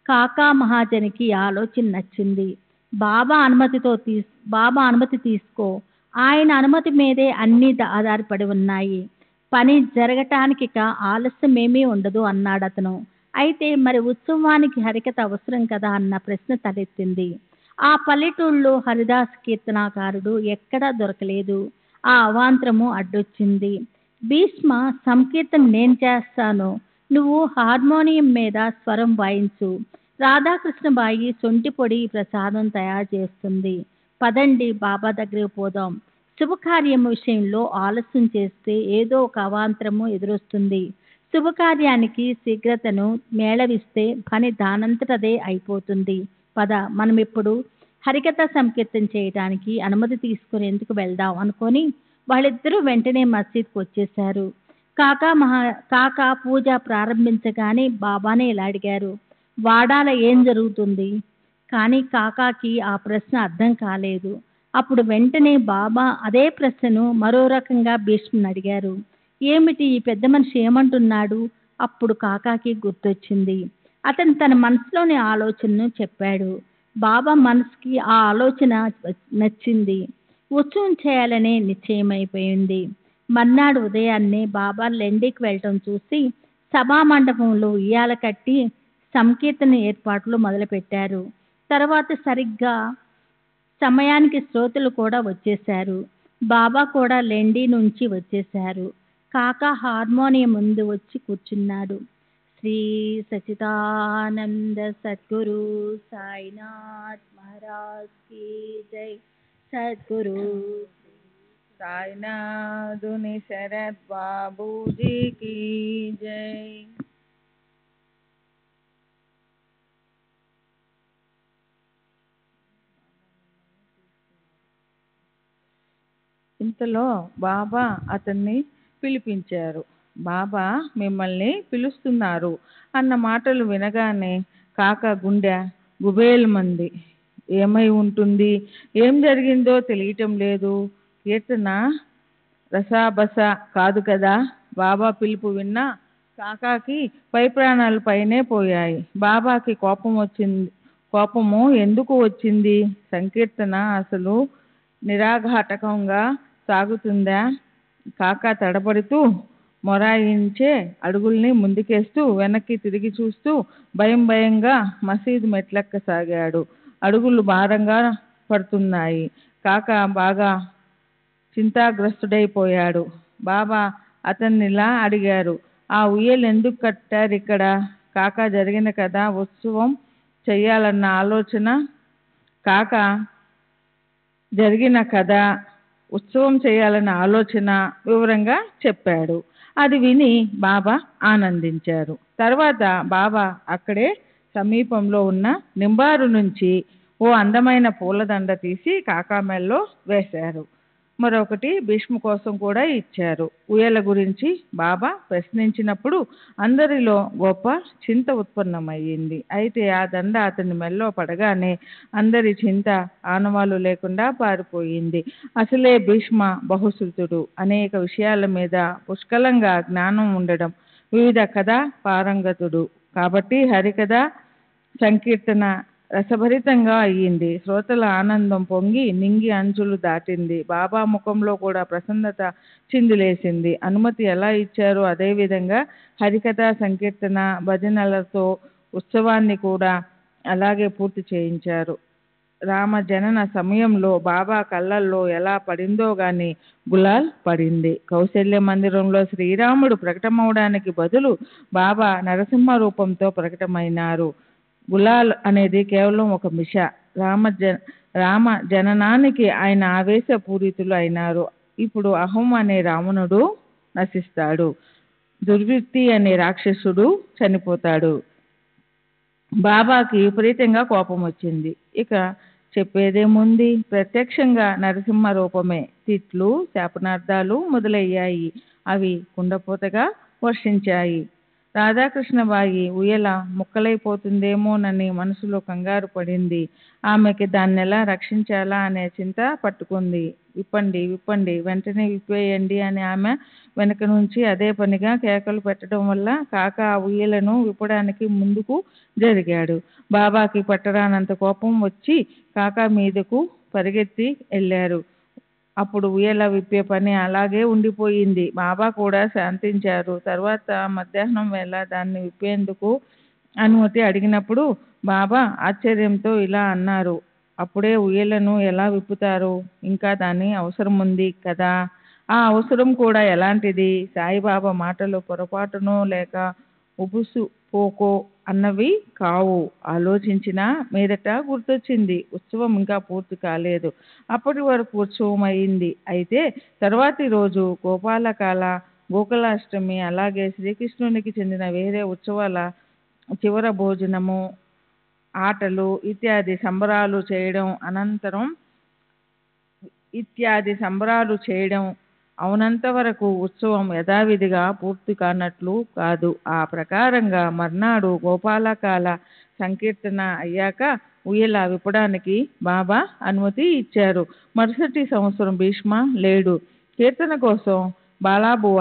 కాకా మహాజనికి ఆలోచన నచ్చింది. బాబా అనుమతి తీసుకో, ఆయన అనుమతి మీదే అన్నీ ఆధారపడి ఉన్నాయి, పని జరగటానికి ఆలస్యం ఏమీ ఉండదు అన్నాడు అతను. అయితే మరి ఉత్సవానికి హరికథ అవసరం కదా అన్న ప్రశ్న తలెత్తింది. ఆ పల్లెటూళ్ళలో హరిదాస్ కీర్తనాకారుడు ఎక్కడా దొరకలేదు. ఆ అవాంతరము అడ్డొచ్చింది. భీష్మ, సంకీర్తన నేను చేస్తాను, నువ్వు హార్మోనియం మీద స్వరం వాయించు, రాధాకృష్ణబాయి సొంటి పొడి ప్రసాదం తయారు చేస్తుంది, పదండి బాబా దగ్గరికి పోదాం. శుభకార్యం విషయంలో ఆలస్యం చేస్తే ఏదో ఒక అవాంతరము ఎదురొస్తుంది. శుభకార్యానికి శీఘ్రతను మేళవిస్తే పని దానంతటదే అయిపోతుంది. పద, మనం ఇప్పుడు హరికథ సంకీర్తన చేయడానికి అనుమతి తీసుకునేందుకు వెళ్దాం అనుకొని వాళ్ళిద్దరూ వెంటనే మసీద్కి వచ్చేశారు. కాకా పూజ ప్రారంభించగానే బాబానే ఇలా అడిగారు, వాడాల ఏం జరుగుతుంది? కానీ కాకాకి ఆ ప్రశ్న అర్థం కాలేదు. అప్పుడు వెంటనే బాబా అదే ప్రశ్నను మరో రకంగా భీష్ముని అడిగారు. ఏమిటి, ఈ పెద్ద మనిషి ఏమంటున్నాడు? అప్పుడు కాకాకి గుర్తొచ్చింది. అతను తన మనసులోని ఆలోచనను చెప్పాడు. బాబా మనసుకి ఆ ఆలోచన నచ్చింది. ఉత్సవం చేయాలనే నిశ్చయమైపోయింది. మర్నాడు ఉదయాన్నే బాబా లెండికి వెళ్ళటం చూసి సభామండపంలో ఉయ్యాల కట్టి సంకీర్తన ఏర్పాట్లు మొదలుపెట్టారు. తర్వాత సరిగ్గా సమయానికి శ్రోతలు కూడా వచ్చేశారు. బాబా కూడా లెండి నుంచి వచ్చేశారు. కాకా హార్మోనియం ముందు వచ్చి కూర్చున్నాడు. శ్రీ సచిదానంద సద్గురు సాయినాథ్ మహారాజ్ కీ జై. సద్గురు సాయినాథుని శరత్ బాబూజీకి జై. ఇంతలో బాబా అతన్ని పిలిపించారు. బాబా మిమ్మల్ని పిలుస్తున్నారు అన్న మాటలు వినగానే కాక గుండె గుబేలమంది. ఏమై ఉంటుంది, ఏం జరిగిందో తెలియటం లేదు. కీర్తన రసాబస కాదు కదా. బాబా పిలుపు విన్నా కాకాకి పై ప్రాణాలు పైనే పోయాయి. బాబాకి కోపము ఎందుకు వచ్చింది? సంకీర్తన అసలు నిరాఘాటకంగా సాగుతుందా? కాకా తడబడుతూ మొరాయించే అడుగుల్ని ముందుకేస్తూ వెనక్కి తిరిగి చూస్తూ భయంగా మసీదు మెట్లెక్కసాగాడు. అడుగులు భారంగా పడుతున్నాయి. కాకా బాగా చింతాగ్రస్తుడైపోయాడు. బాబా అతన్నిలా అడిగారు, ఆ ఉయ్యలు ఎందుకు కట్టారు ఇక్కడ? కాకా జరిగిన కథ ఉత్సవం చెయ్యాలన్న ఆలోచన వివరంగా చెప్పాడు. అది విని బాబా ఆనందించారు. తర్వాత బాబా అక్కడే సమీపంలో ఉన్న నింబారు నుంచి ఓ అందమైన పూలదండ తీసి కాకా మెల్లో వేశారు. మరొకటి భీష్మ కోసం కూడా ఇచ్చారు. ఉయ్యల గురించి బాబా ప్రశ్నించినప్పుడు అందరిలో గొప్ప చింత ఉత్పన్నమయ్యింది. అయితే ఆ దండ అతని మెల్లో పడగానే అందరి చింత ఆనవాలు లేకుండా పారిపోయింది. అసలే భీష్మ బహుశ్రుతుడు, అనేక విషయాల మీద పుష్కలంగా జ్ఞానం ఉండడం, వివిధ కథా పారంగతుడు కాబట్టి హరికథ సంకీర్తన రసభరితంగా అయ్యింది. శ్రోతల ఆనందం పొంగి నింగి అంచులు దాటింది. బాబా ముఖంలో కూడా ప్రసన్నత చిందులేసింది. అనుమతి ఎలా ఇచ్చారో అదేవిధంగా హరికథ సంకీర్తన భజనలతో ఉత్సవాన్ని కూడా అలాగే పూర్తి చేయించారు. రామ జనన సమయంలో బాబా కళ్ళల్లో ఎలా పడిందో గాని గులాల్ పడింది. కౌశల్య మందిరంలో శ్రీరాముడు ప్రకటమవడానికి బదులు బాబా నరసింహ రూపంతో ప్రకటమైనారు. గులాల్ అనేది కేవలం ఒక మిష. రామ జననానికి ఆయన ఆవేశపూరితులు అయినారు. ఇప్పుడు అహం అనే రావణుడు నశిస్తాడు. దుర్వృత్తి అనే రాక్షసుడు చనిపోతాడు. బాబాకి విపరీతంగా కోపం వచ్చింది. ఇక చెప్పేదేముంది, ప్రత్యక్షంగా నరసింహ రూపమే. తిట్లు, శాపనార్థాలు మొదలయ్యాయి. అవి కుండపోతగా వర్షించాయి. రాధాకృష్ణబాయి ఉయ్యల ముక్కలైపోతుందేమోనని మనసులో కంగారు పడింది. ఆమెకి దాన్నెలా రక్షించాలా అనే చింత పట్టుకుంది. విప్పండి విప్పండి, వెంటనే విప్పేయండి అని ఆమె వెనక నుంచి అదే పనిగా కేకలు పెట్టడం వల్ల కాక ఆ ఉయ్యలను విప్పడానికి ముందుకు జరిగాడు. బాబాకి పట్టరానంత కోపం వచ్చి కాకా మీదకు పరిగెత్తి వెళ్ళారు. అప్పుడు ఉయ్యల విప్పే పని అలాగే ఉండిపోయింది. బాబా కూడా శాంతించారు. తర్వాత మధ్యాహ్నం వేళ దాన్ని విప్పేందుకు అనుమతి అడిగినప్పుడు బాబా ఆశ్చర్యంతో ఇలా అన్నారు, అప్పుడే ఉయ్యలను ఎలా విప్పుతారు? ఇంకా దాని అవసరం ఉంది కదా. ఆ అవసరం కూడా ఎలాంటిది? సాయిబాబా మాటలు పొరపాటునో లేక ఉబుసు పోకో అన్నవి కావు. ఆలోచించిన మీదట గుర్తొచ్చింది, ఉత్సవం ఇంకా పూర్తి కాలేదు. అప్పటి వరకు ఉత్సవం అయింది. అయితే తర్వాతి రోజు గోపాలకాల, గోకులాష్టమి, అలాగే శ్రీకృష్ణునికి చెందిన వేరే ఉత్సవాల చివర భోజనము, ఆటలు ఇత్యాది సంబరాలు చేయడం అవునంత వరకు ఉత్సవం యథావిధిగా పూర్తి కానట్లు కాదు. ఆ ప్రకారంగా మర్నాడు గోపాలకాల సంకీర్తన అయ్యాక ఉయ్యల విప్పడానికి బాబా అనుమతి ఇచ్చారు. మరుసటి సంవత్సరం భీష్మ లేడు. కీర్తన కోసం బాలాబువ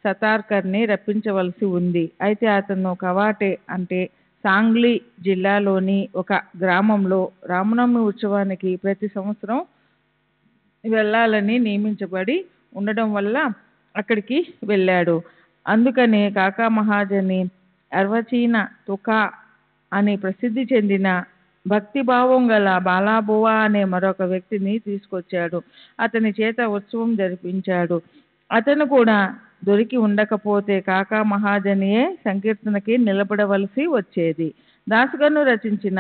సతార్కర్ని రప్పించవలసి ఉంది. అయితే అతను కవాటే అంటే సాంగ్లీ జిల్లాలోని ఒక గ్రామంలో రామనవమి ఉత్సవానికి ప్రతి సంవత్సరం వెళ్ళాలని నియమించబడి ఉండడం వల్ల అక్కడికి వెళ్ళాడు. అందుకనే కాకా మహాజని అర్వచీన తుకా అని ప్రసిద్ధి చెందిన భక్తిభావం గల బాలాబువా అనే మరొక వ్యక్తిని తీసుకొచ్చాడు. అతని చేత ఉత్సవం జరిపించాడు. అతను కూడా దొరికి ఉండకపోతే కాకా మహాజనియే సంకీర్తనకి నిలబడవలసి వచ్చేది. దాసగను రచించిన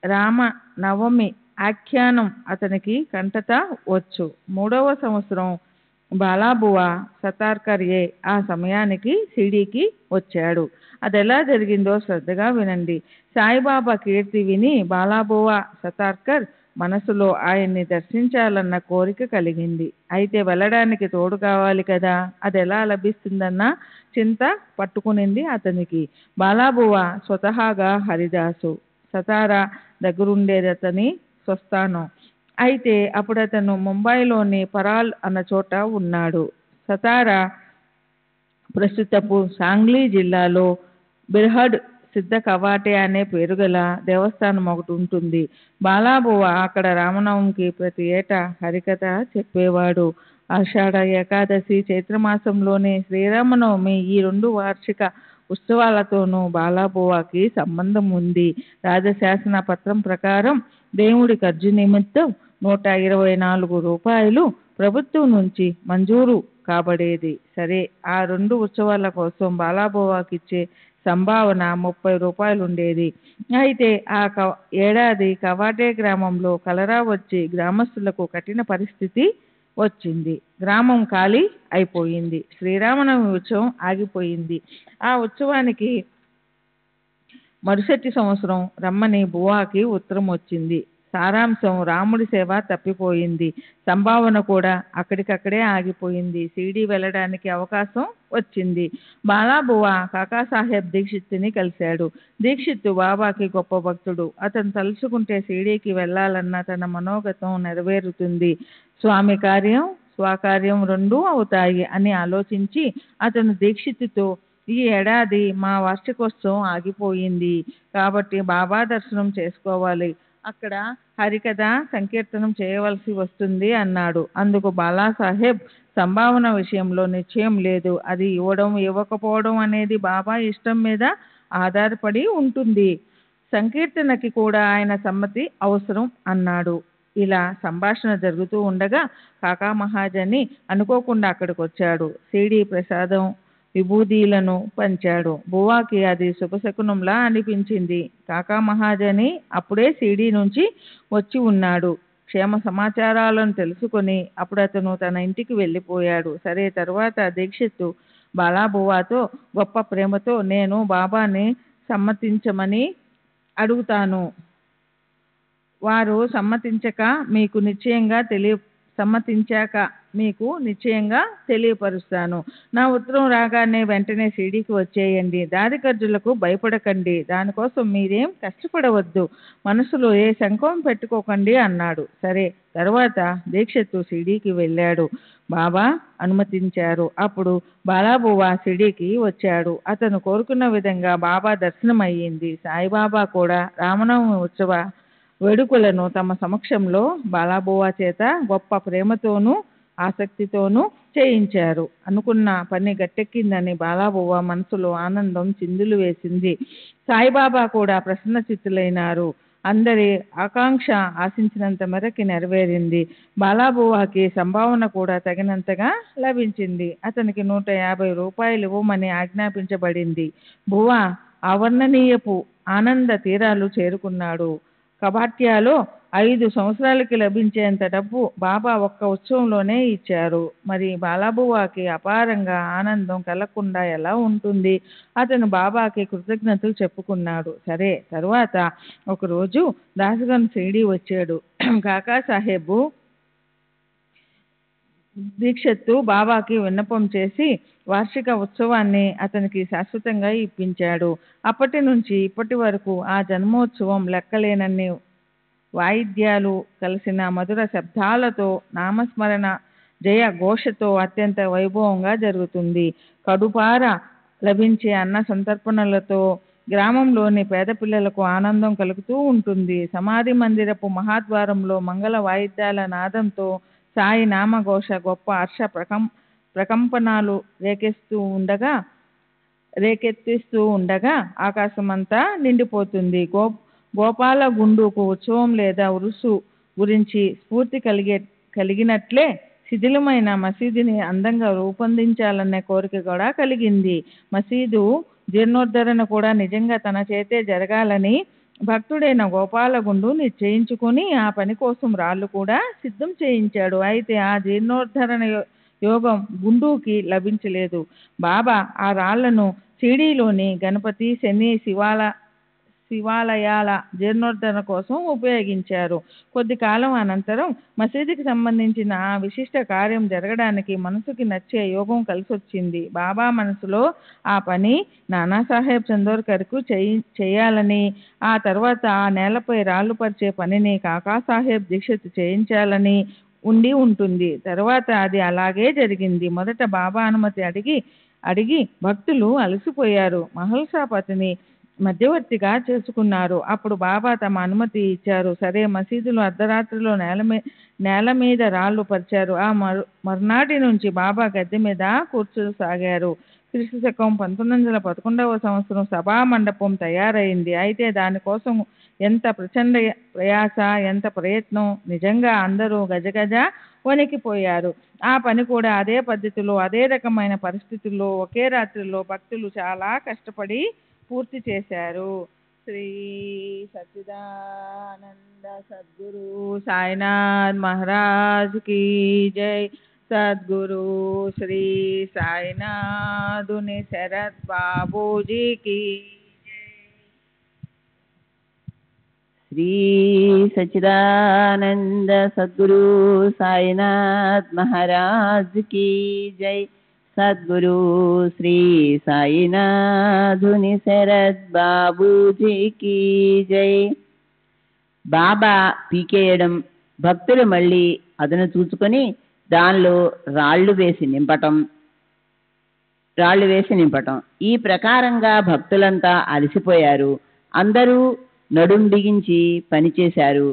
రామనవమి ఆఖ్యానం అతనికి కంటత వచ్చు. 3వ సంవత్సరం బాలాబువా సతార్కర్యే ఆ సమయానికి షిరిడీకి వచ్చాడు. అదెలా జరిగిందో శ్రద్ధగా వినండి. సాయిబాబా కీర్తి విని బాలాబువా సతార్కర్ మనసులో ఆయన్ని దర్శించాలన్న కోరిక కలిగింది. అయితే వెళ్ళడానికి తోడు కావాలి కదా, అది ఎలా లభిస్తుందన్న చింత పట్టుకునింది అతనికి. బాలాబువా స్వతహాగా హరిదాసు, సతారా దగ్గరుండేది అతని స్వస్థానం. అయితే అప్పుడు అతను ముంబైలోని పరాల్ అన్న చోట ఉన్నాడు. సతారా ప్రస్తుతపు సాంగ్లీ జిల్లాలో బిర్హడ్ సిద్ధ కవాటే అనే పేరుగల దేవస్థానం ఒకటి ఉంటుంది. బాలాబువా అక్కడ రామనవమికి ప్రతి ఏటా హరికథ చెప్పేవాడు. ఆషాఢ ఏకాదశి, చైత్రమాసంలోని శ్రీరామనవమి ఈ 2 వార్షిక ఉత్సవాలతోనూ బాలాబువాకి సంబంధం ఉంది. రాజశాసన పత్రం ప్రకారం దేవుడి ఖర్చు నిమిత్తం 124 రూపాయలు ప్రభుత్వం నుంచి మంజూరు కాబడేది. సరే, ఆ 2 ఉత్సవాల కోసం బాలాబువాకిచ్చే సంభావన 30 రూపాయలు ఉండేది. అయితే ఆ ఏడాది కవాటే గ్రామంలో కలరా వచ్చి గ్రామస్తులకు కఠిన పరిస్థితి వచ్చింది. గ్రామం ఖాళీ అయిపోయింది. శ్రీరామనవమి ఉత్సవం ఆగిపోయింది. ఆ ఉత్సవానికి మరుసటి సంవత్సరం రమ్మని బువాకి ఉత్తరం వచ్చింది. సారాంశం: రాముడి సేవ తప్పిపోయింది. సంభావన కూడా అక్కడికక్కడే ఆగిపోయింది. షిరిడీ వెళ్ళడానికి అవకాశం వచ్చింది. బాలాబువా కాకాసాహెబ్ దీక్షిత్తుని కలిశాడు. దీక్షిత్తు బాబాకి గొప్ప భక్తుడు. అతను తలుచుకుంటే షిరిడీకి వెళ్ళాలన్న తన మనోగతం నెరవేరుతుంది. స్వామి కార్యం స్వకార్యం 2 అవుతాయి అని ఆలోచించి అతను దీక్షిత్తుతో, ఈ ఏడాది మా వార్షికోత్సవం ఆగిపోయింది కాబట్టి బాబా దర్శనం చేసుకోవాలి, అక్కడ హరికథ సంకీర్తనం చేయవలసి వస్తుంది అన్నాడు. అందుకు బాలాసాహెబ్, సంభావన విషయంలో నిశ్చయం లేదు. అది ఇవ్వడం ఇవ్వకపోవడం అనేది బాబా ఇష్టం మీద ఆధారపడి ఉంటుంది. సంకీర్తనకి కూడా ఆయన సమ్మతి అవసరం అన్నాడు. ఇలా సంభాషణ జరుగుతూ ఉండగా కాకా మహాజని అనుకోకుండా అక్కడికి వచ్చాడు. షిరిడీ ప్రసాదం విభూదీలను పంచాడు. బువాకి అది శుభశకునంలా అనిపించింది. కాకా మహాజని అప్పుడే షిరిడీ నుంచి వచ్చి ఉన్నాడు. క్షేమ సమాచారాలను తెలుసుకొని అప్పుడు అతను తన ఇంటికి వెళ్ళిపోయాడు. సరే, తరువాత దీక్షిత్తు బాలాబువాతో గొప్ప ప్రేమతో, నేను బాబాని సమ్మతించమని అడుగుతాను. వారు సమ్మతించాక మీకు నిశ్చయంగా తెలియపరుస్తాను. నా ఉత్తరం రాగానే వెంటనే షిరిడీకి వచ్చేయండి. దారి ఖర్చులకు భయపడకండి. దానికోసం మీరేం కష్టపడవద్దు. మనసులో ఏ శంకం పెట్టుకోకండి అన్నాడు. సరే, తరువాత దీక్షిత్తు షిరిడీకి వెళ్ళాడు. బాబా అనుమతించారు. అప్పుడు బాలాబువా షిరిడీకి వచ్చాడు. అతను కోరుకున్న విధంగా బాబా దర్శనం అయ్యింది. సాయిబాబా కూడా రామనవమి ఉత్సవ వేడుకలను తమ సమక్షంలో బాలాబువా చేత గొప్ప ప్రేమతోనూ ఆసక్తితోనూ చేయించారు. అనుకున్న పని గట్టెక్కిందని బాలాబువా మనసులో ఆనందం చిందులు వేసింది. సాయిబాబా కూడా ప్రసన్న చిత్తులైనారు. అందరి ఆకాంక్ష ఆశించినంత మేరకి నెరవేరింది. బాలాబువాకి సంభావన కూడా తగినంతగా లభించింది. అతనికి 150 రూపాయలు ఇవ్వమని ఆజ్ఞాపించబడింది. బువా అవర్ణనీయపు ఆనంద తీరాలు చేరుకున్నాడు. కబాట్యాలో 5 సంవత్సరాలకి లభించేంత డబ్బు బాబా ఒక్క ఉత్సవంలోనే ఇచ్చారు. మరి బాలాబువాకి అపారంగా ఆనందం కలగకుండా ఎలా ఉంటుంది? అతను బాబాకి కృతజ్ఞతలు చెప్పుకున్నాడు. సరే, తరువాత ఒకరోజు దాసగన్ షిరిడీ వచ్చాడు. కాకాసాహెబ్ దీక్షిత్తు బాబాకి విన్నపం చేసి వార్షిక ఉత్సవాన్ని అతనికి శాశ్వతంగా ఇప్పించాడు. అప్పటి నుంచి ఇప్పటి వరకు ఆ జన్మోత్సవం లెక్కలేనన్ని వాయిద్యాలు కలిసిన మధుర శబ్దాలతో, నామస్మరణ జయ ఘోషతో అత్యంత వైభవంగా జరుగుతుంది. కడుపార లభించే అన్న సంతర్పణలతో గ్రామంలోని పేద పిల్లలకు ఆనందం కలుగుతూ ఉంటుంది. సమాధి మందిరపు మహాద్వారంలో మంగళ వాయిద్యాల నాదంతో సాయి నామఘోష గొప్ప ప్రకంపనాలు రేకెత్తిస్తూ ఉండగా ఆకాశమంతా నిండిపోతుంది. గోపాల గుండుకు ఉత్సవం లేదా ఉరుసు గురించి స్ఫూర్తి కలిగినట్లే శిథిలమైన మసీదుని అందంగా రూపొందించాలనే కోరిక కూడా కలిగింది. మసీదు జీర్ణోద్ధరణ కూడా నిజంగా తన చేతే జరగాలని భక్తుడైన గోపాలగుండు నిశ్చయించుకొని ఆ పని కోసం రాళ్ళు కూడా సిద్ధం చేయించాడు. అయితే ఆ జీర్ణోద్ధరణ యోగం గుండూకి లభించలేదు. బాబా ఆ రాళ్లను షిరిడీలోని గణపతి, శని శివాలయాల జీర్ణోద్ధరణ కోసం ఉపయోగించారు. కొద్ది కాలం అనంతరం మసీదుకి సంబంధించిన ఆ విశిష్ట కార్యం జరగడానికి మనసుకి నచ్చే యోగం కలిసొచ్చింది. బాబా మనసులో ఆ పని నానాసాహెబ్ చందోర్కర్కు చేయాలని, ఆ తర్వాత ఆ నేలపై రాళ్లు పరిచే పనిని కాకాసాహెబ్ దీక్షిత్ చేయించాలని ఉండి ఉంటుంది. తర్వాత అది అలాగే జరిగింది. మొదట బాబా అనుమతి అడిగి భక్తులు అలసిపోయారు. మహల్సాపతిని మధ్యవర్తిగా చేసుకున్నారు. అప్పుడు బాబా తమ అనుమతి ఇచ్చారు. సరే, మసీదులో అర్ధరాత్రిలో నేల మీద రాళ్లు పరిచారు. ఆ మర్నాటి నుంచి బాబా గద్దె మీద కూర్చోసాగారు. క్రీస్తు శకం 1911వ సంవత్సరం సభా మండపం తయారైంది. అయితే దానికోసం ఎంత ప్రచండ ప్రయాస, ఎంత ప్రయత్నం! నిజంగా అందరూ గజగజ వణికిపోయారు. ఆ పని కూడా అదే పద్ధతిలో, అదే రకమైన పరిస్థితుల్లో ఒకే రాత్రిలో భక్తులు చాలా కష్టపడి పూర్తి చేశారు. శ్రీ సచ్చిదానంద సద్గురు సాయినాథ్ మహారాజ్ కీ జై. సద్గురు శ్రీ సాయినాథుని శరత్ బాబూజీ కీ జై. శ్రీ సచ్చిదానంద సద్గురు సాయినాథ్ మహారాజ్ కీ జై. సద్గురు శ్రీ సాయినాథుని శరత్ బాబూజీ కీ జై. బాబా పీకేయడం, భక్తులు మళ్ళీ అదను చూసుకొని దానిలో రాళ్ళు వేసి నింపటం. ఈ ప్రకారంగా భక్తులంతా అలసిపోయారు. అందరూ నడుం బిగించి పనిచేశారు.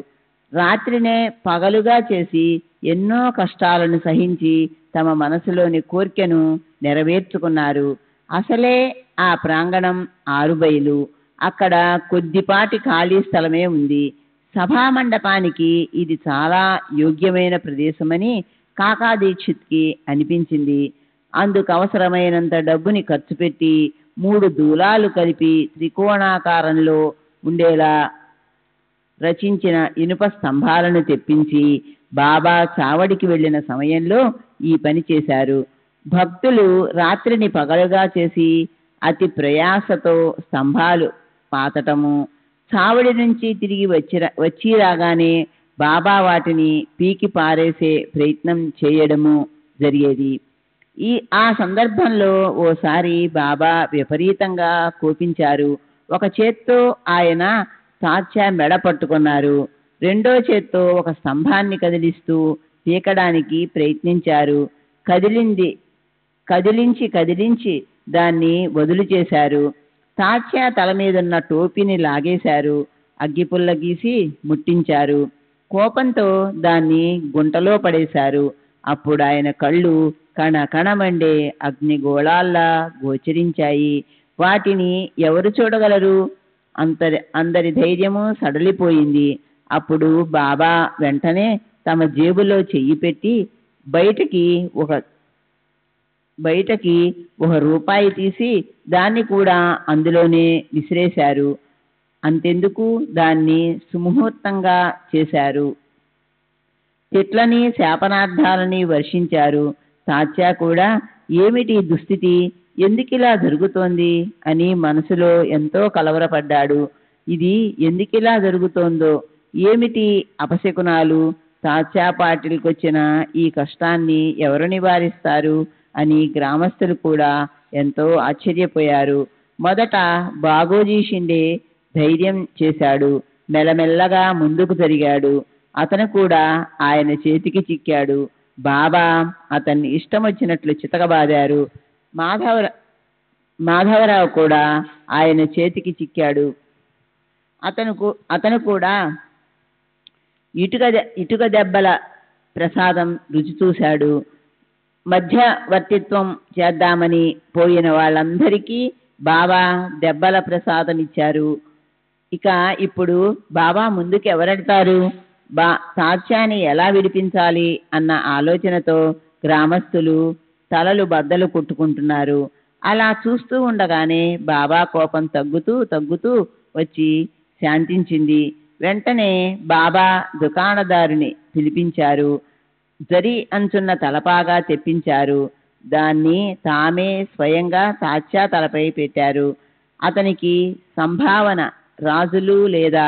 రాత్రినే పగలుగా చేసి ఎన్నో కష్టాలను సహించి తమ మనసులోని కోర్కెను నెరవేర్చుకున్నారు. అసలే ఆ ప్రాంగణం ఆరుబయలు. అక్కడ కొద్దిపాటి ఖాళీ స్థలమే ఉంది. సభామండపానికి ఇది చాలా యోగ్యమైన ప్రదేశమని కాకా దీక్షిత్కి అనిపించింది. అందుకు అవసరమైనంత డబ్బుని ఖర్చు పెట్టి 3 దూలాలు కలిపి త్రికోణాకారంలో ఉండేలా రచించిన ఇనుప స్తంభాలను తెప్పించి బాబా చావడికి వెళ్ళిన సమయంలో ఈ పని చేశారు. భక్తులు రాత్రిని పగలుగా చేసి అతి ప్రయాసతో స్తంభాలు పాతటము, చావడి నుంచి తిరిగి వచ్చి రాగానే బాబా వాటిని పీకి పారేసే ప్రయత్నం చేయడము జరిగేది. ఆ సందర్భంలో ఓసారి బాబా విపరీతంగా కోపించారు. ఒక చేత్తో ఆయన తాత్యా మెడ పట్టుకున్నారు. రెండో చేత్తో ఒక స్తంభాన్ని కదిలిస్తూ పీకడానికి ప్రయత్నించారు. కదిలించి దాన్ని వదులు చేశారు. తాత్యా తల మీదున్న టోపీని లాగేశారు. అగ్గిపుల్ల గీసి ముట్టించారు. కోపంతో దాన్ని గుంటలో పడేశారు. అప్పుడు ఆయన కళ్ళు కణకణమండే అగ్నిగోళాల్లా గోచరించాయి. వాటిని ఎవరు చూడగలరు? అందరి ధైర్యము సడలిపోయింది. అప్పుడు బాబా వెంటనే తమ జేబులో చెయ్యి పెట్టి బయటకి ఒక రూపాయి తీసి దాన్ని కూడా అందులోనే విసిరేశారు. అంతెందుకు, దాన్ని సుముహూర్తంగా చేశారు. తిట్లని శాపనార్థాలని వర్షించారు. తాత్యా కూడా ఏమిటి దుస్థితి, ఎందుకిలా జరుగుతోంది అని మనసులో ఎంతో కలవరపడ్డాడు. ఇది ఎందుకిలా జరుగుతోందో, ఏమిటి అపశకునాలు, తాత్యా పాటిల్కొచ్చిన ఈ కష్టాన్ని ఎవరు నివారిస్తారు అని గ్రామస్తులు కూడా ఎంతో ఆశ్చర్యపోయారు. మొదట బాగోజీ షిండే ధైర్యం చేశాడు. మెల్లమెల్లగా ముందుకు జరిగాడు. అతను కూడా ఆయన చేతికి చిక్కాడు. బాబా అతన్ని ఇష్టం వచ్చినట్లు చితకబాదారు. మాధవరావు కూడా ఆయన చేతికి చిక్కాడు. అతను కూడా ఇటుక దెబ్బల ప్రసాదం రుచి చూశాడు. మధ్యవర్తిత్వం చేద్దామని పోయిన వాళ్ళందరికీ బాబా దెబ్బల ప్రసాదం ఇచ్చారు. ఇక ఇప్పుడు బాబా ముందుకు ఎవరెడతారు, తాత్యాన్ని ఎలా విడిపించాలి అన్న ఆలోచనతో గ్రామస్తులు తలలు బద్దలు కొట్టుకుంటున్నారు. అలా చూస్తూ ఉండగానే బాబా కోపం తగ్గుతూ తగ్గుతూ వచ్చి శాంతించింది. వెంటనే బాబా దుకాణదారుని పిలిపించారు. జరి అంచున్న తలపాగా తెప్పించారు. దాన్ని తామే స్వయంగా తాత్యా తలపై పెట్టారు. అతనికి సంభావన రాజులు లేదా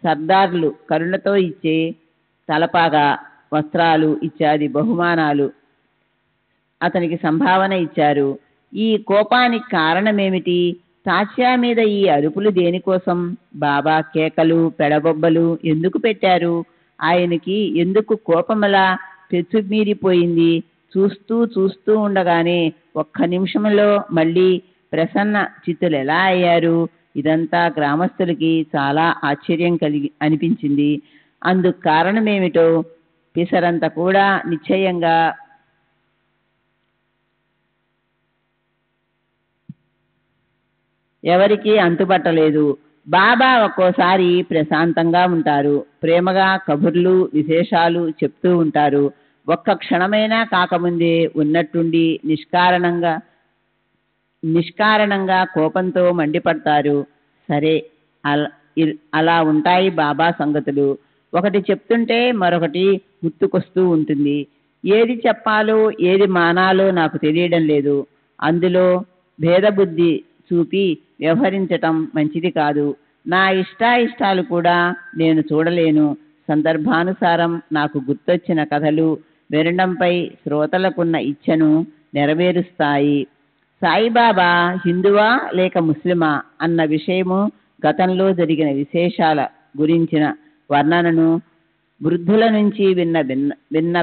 సర్దార్లు కరుణతో ఇచ్చే తలపాగా, వస్త్రాలు ఇత్యాది బహుమానాలు అతనికి సంభావన ఇచ్చారు. ఈ కోపానికి కారణమేమిటి? తాత్యా మీద ఈ అరుపులు దేనికోసం? బాబా కేకలు, పెడబొబ్బలు ఎందుకు పెట్టారు? ఆయనకి ఎందుకు కోపమలా పెచ్చుమీరిపోయింది? చూస్తూ ఉండగానే ఒక్క నిమిషంలో మళ్ళీ ప్రసన్న చిత్తులు ఎలా అయ్యారు? ఇదంతా గ్రామస్తులకి చాలా ఆశ్చర్యం అనిపించింది. అందుకు కారణమేమిటో పిసరంత కూడా నిశ్చయంగా ఎవరికీ అంతుపట్టలేదు. బాబా ఒక్కోసారి ప్రశాంతంగా ఉంటారు. ప్రేమగా కబుర్లు, విశేషాలు చెప్తూ ఉంటారు. ఒక్క క్షణమైనా కాకముందే ఉన్నట్టుండి నిష్కారణంగా కోపంతో మండిపడతారు. సరే, అలా ఉంటాయి బాబా సంగతులు. ఒకటి చెప్తుంటే మరొకటి గుర్తుకొస్తూ ఉంటుంది. ఏది చెప్పాలో ఏది మానాలో నాకు తెలియడం లేదు. అందులో భేదబుద్ధి చూపి వ్యవహరించటం మంచిది కాదు. నా ఇష్టాయిష్టాలు కూడా నేను చూడలేను. సందర్భానుసారం నాకు గుర్తొచ్చిన కథలు వినడంపై శ్రోతలకున్న ఇచ్ఛను నెరవేరుస్తాయి. సాయిబాబా హిందువా లేక ముస్లిమా అన్న విషయము, గతంలో జరిగిన విశేషాల గురించిన వర్ణనను వృద్ధుల నుంచి విన్న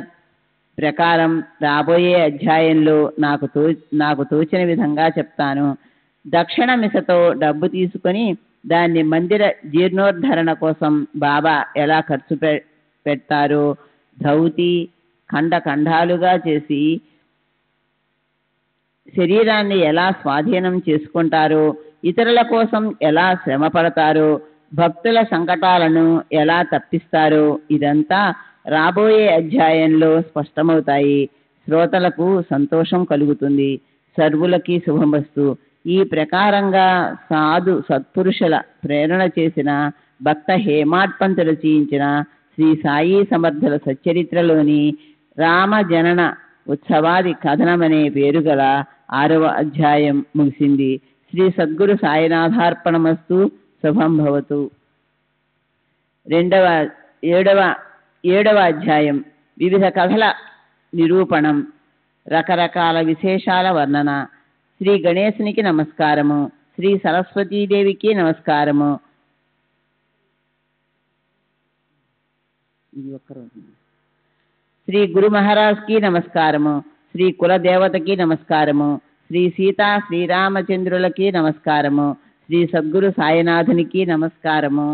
ప్రకారం రాబోయే అధ్యాయంలో నాకు తోచిన విధంగా చెప్తాను. దక్షిణ మిసతో డబ్బు తీసుకొని దాన్ని మందిర జీర్ణోద్ధరణ కోసం బాబా ఎలా ఖర్చు పెడతారో, ధౌతి ఖండాలుగా చేసి శరీరాన్ని ఎలా స్వాధీనం చేసుకుంటారో, ఇతరుల కోసం ఎలా శ్రమ పడతారో, భక్తుల సంకటాలను ఎలా తప్పిస్తారో ఇదంతా రాబోయే అధ్యాయంలో స్పష్టమవుతాయి. శ్రోతలకు సంతోషం కలుగుతుంది. సర్వులకి శుభమస్తు. ఈ ప్రకారంగా సత్పురుషుల ప్రేరణ చేసిన భక్త హేమాడ్పంతు రచించిన శ్రీ సాయి సమర్థుల సచ్చరిత్రలోని రామ జనన ఉత్సవాది కథనమనే పేరు గల 6వ అధ్యాయం ముగిసింది. శ్రీ సద్గురు సాయినాథార్పణమస్తు. శుభం భవతు. 7వ అధ్యాయం వివిధ కథల నిరూపణం, రకరకాల విశేషాల వర్ణన. శ్రీ గణేశునికి నమస్కారము. శ్రీ సరస్వతీదేవికి నమస్కారము. శ్రీ గురు మహారాజ్కి నమస్కారము. శ్రీ కులదేవతకి నమస్కారము. శ్రీ సీతా శ్రీరామచంద్రులకి నమస్కారము. శ్రీ సద్గురు సాయినాథునికి నమస్కారము.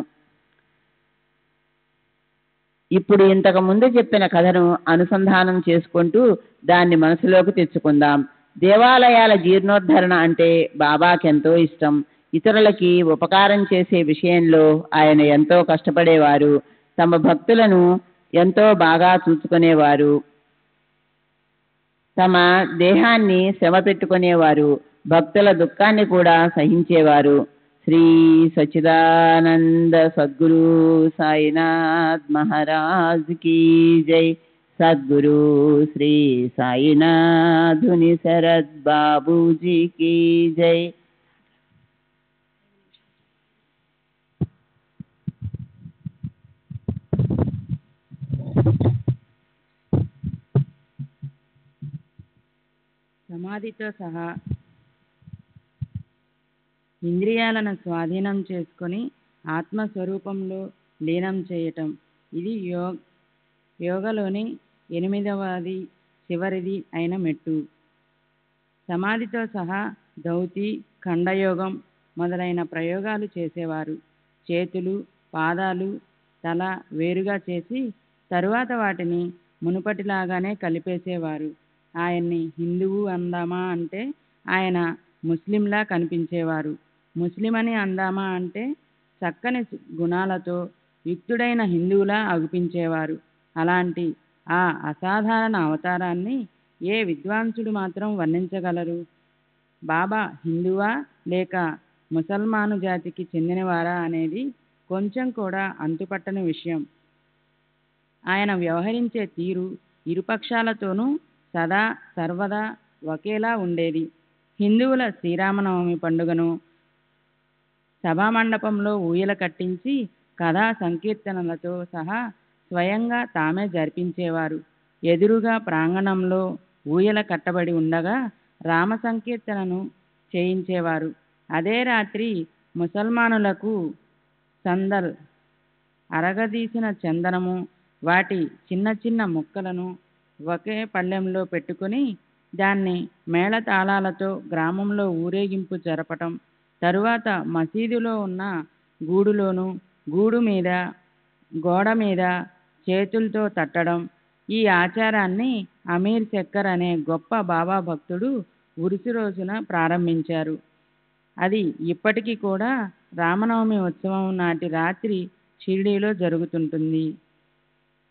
ఇప్పుడు ఇంతకు ముందు చెప్పిన కథను అనుసంధానం చేసుకుంటూ దాన్ని మనసులోకి తెచ్చుకుందాం. దేవాలయాల జీర్ణోద్ధరణ అంటే బాబాకెంతో ఇష్టం. ఇతరులకి ఉపకారం చేసే విషయంలో ఆయన ఎంతో కష్టపడేవారు. తమ భక్తులను ఎంతో బాగా చూసుకునేవారు. తమ దేహాన్ని శ్రమ పెట్టుకునేవారు. భక్తుల దుఃఖాన్ని కూడా సహించేవారు. శ్రీ సచ్చిదానంద సద్గురు సాయినాథ్ మహారాజ్ కీ జై. సద్గురు శ్రీ సాయినాథుని శరద్ బాబూజీ కీ జై. సమాధితో సహా ఇంద్రియాలను స్వాధీనం చేసుకొని ఆత్మస్వరూపంలో లీనం చేయటం. ఇది యోగలోని 8వది చివరిది అయిన మెట్టు. సమాధితో సహా ధౌతి, ఖండయోగం మొదలైన ప్రయోగాలు చేసేవారు. చేతులు, పాదాలు, తల వేరుగా చేసి తరువాత వాటిని మునుపటిలాగానే కలిపేసేవారు. ఆయన్ని హిందువు అందామా అంటే ఆయన ముస్లింలా కనిపించేవారు. ముస్లిం అని అందామా అంటే చక్కని గుణాలతో యుక్తుడైన హిందువులా అగుపించేవారు. అలాంటి ఆ అసాధారణ అవతారాన్ని ఏ విద్వాంసుడు మాత్రం వర్ణించగలరు? బాబా హిందువా లేక ముసల్మాను జాతికి చెందినవారా అనేది కొంచెం కూడా అంతుపట్టని విషయం. ఆయన వ్యవహరించే తీరు ఇరుపక్షాలతోనూ సదా సర్వదా ఒకేలా ఉండేది. హిందువుల శ్రీరామనవమి పండుగను సభామండపంలో ఊయల కట్టించి కథా సంకీర్తనలతో సహా స్వయంగా తామే జరిపించేవారు. ఎదురుగా ప్రాంగణంలో ఊయల కట్టబడి ఉండగా రామ సంకీర్తనను చేయించేవారు. అదే రాత్రి ముసల్మానులకు సందల్, అరగదీసిన చందనము, వాటి చిన్న చిన్న ముక్కలను ఒకే పళ్ళెంలో పెట్టుకొని దాన్ని మేళతాళాలతో గ్రామంలో ఊరేగింపు జరపటం, తరువాత మసీదులో ఉన్న గూడులోను, గూడు మీద, గోడ మీద చేతులతో తట్టడం. ఈ ఆచారాన్ని అమీర్ శక్కర్ అనే గొప్ప బాబా భక్తుడు ఉరుసు రోజున ప్రారంభించారు. అది ఇప్పటికీ కూడా రామనవమి ఉత్సవం నాటి రాత్రి షిరిడీలో జరుగుతుంటుంది.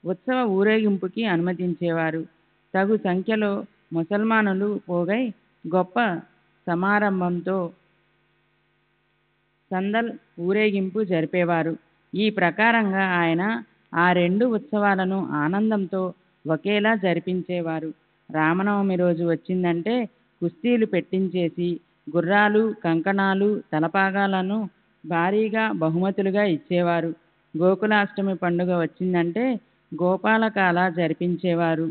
ఉత్సవ ఊరేగింపుకి అనుమతించేవారు. తగు సంఖ్యలో ముసల్మానులు పోగై గొప్ప సమారంభంతో సందల్ ఊరేగింపు జరిపేవారు. ఈ ప్రకారంగా ఆయన ఆ రెండు ఉత్సవాలను ఆనందంతో ఒకేలా జరిపించేవారు. రామనవమి రోజు వచ్చిందంటే కుస్తీలు పెట్టించేసి గుర్రాలు, కంకణాలు, తలపాగాలను భారీగా బహుమతులుగా ఇచ్చేవారు. గోకులాష్టమి పండుగ వచ్చిందంటే గోపాలకాల జరిపించేవారు.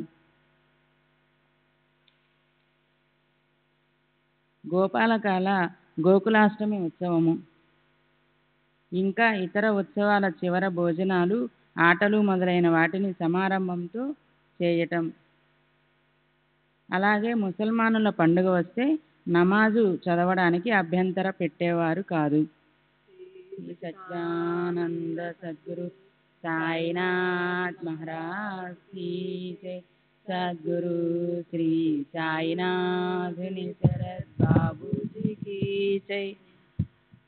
గోపాలకాల గోకులాష్టమి ఉత్సవము, ఇంకా ఇతర ఉత్సవాల చివర భోజనాలు, ఆటలు మొదలైన వాటిని సమారంభంతో చేయటం. అలాగే ముసల్మానుల పండుగ వస్తే నమాజు చదవడానికి అభ్యంతర పెట్టేవారు కాదు. శ్రీ సచ్చిదానంద సద్గురు సాయినాథ్ మహారాజ్ కీ జై. సద్గురు శ్రీ సాయినాథ్ శరత్ బాబూజీకి జై.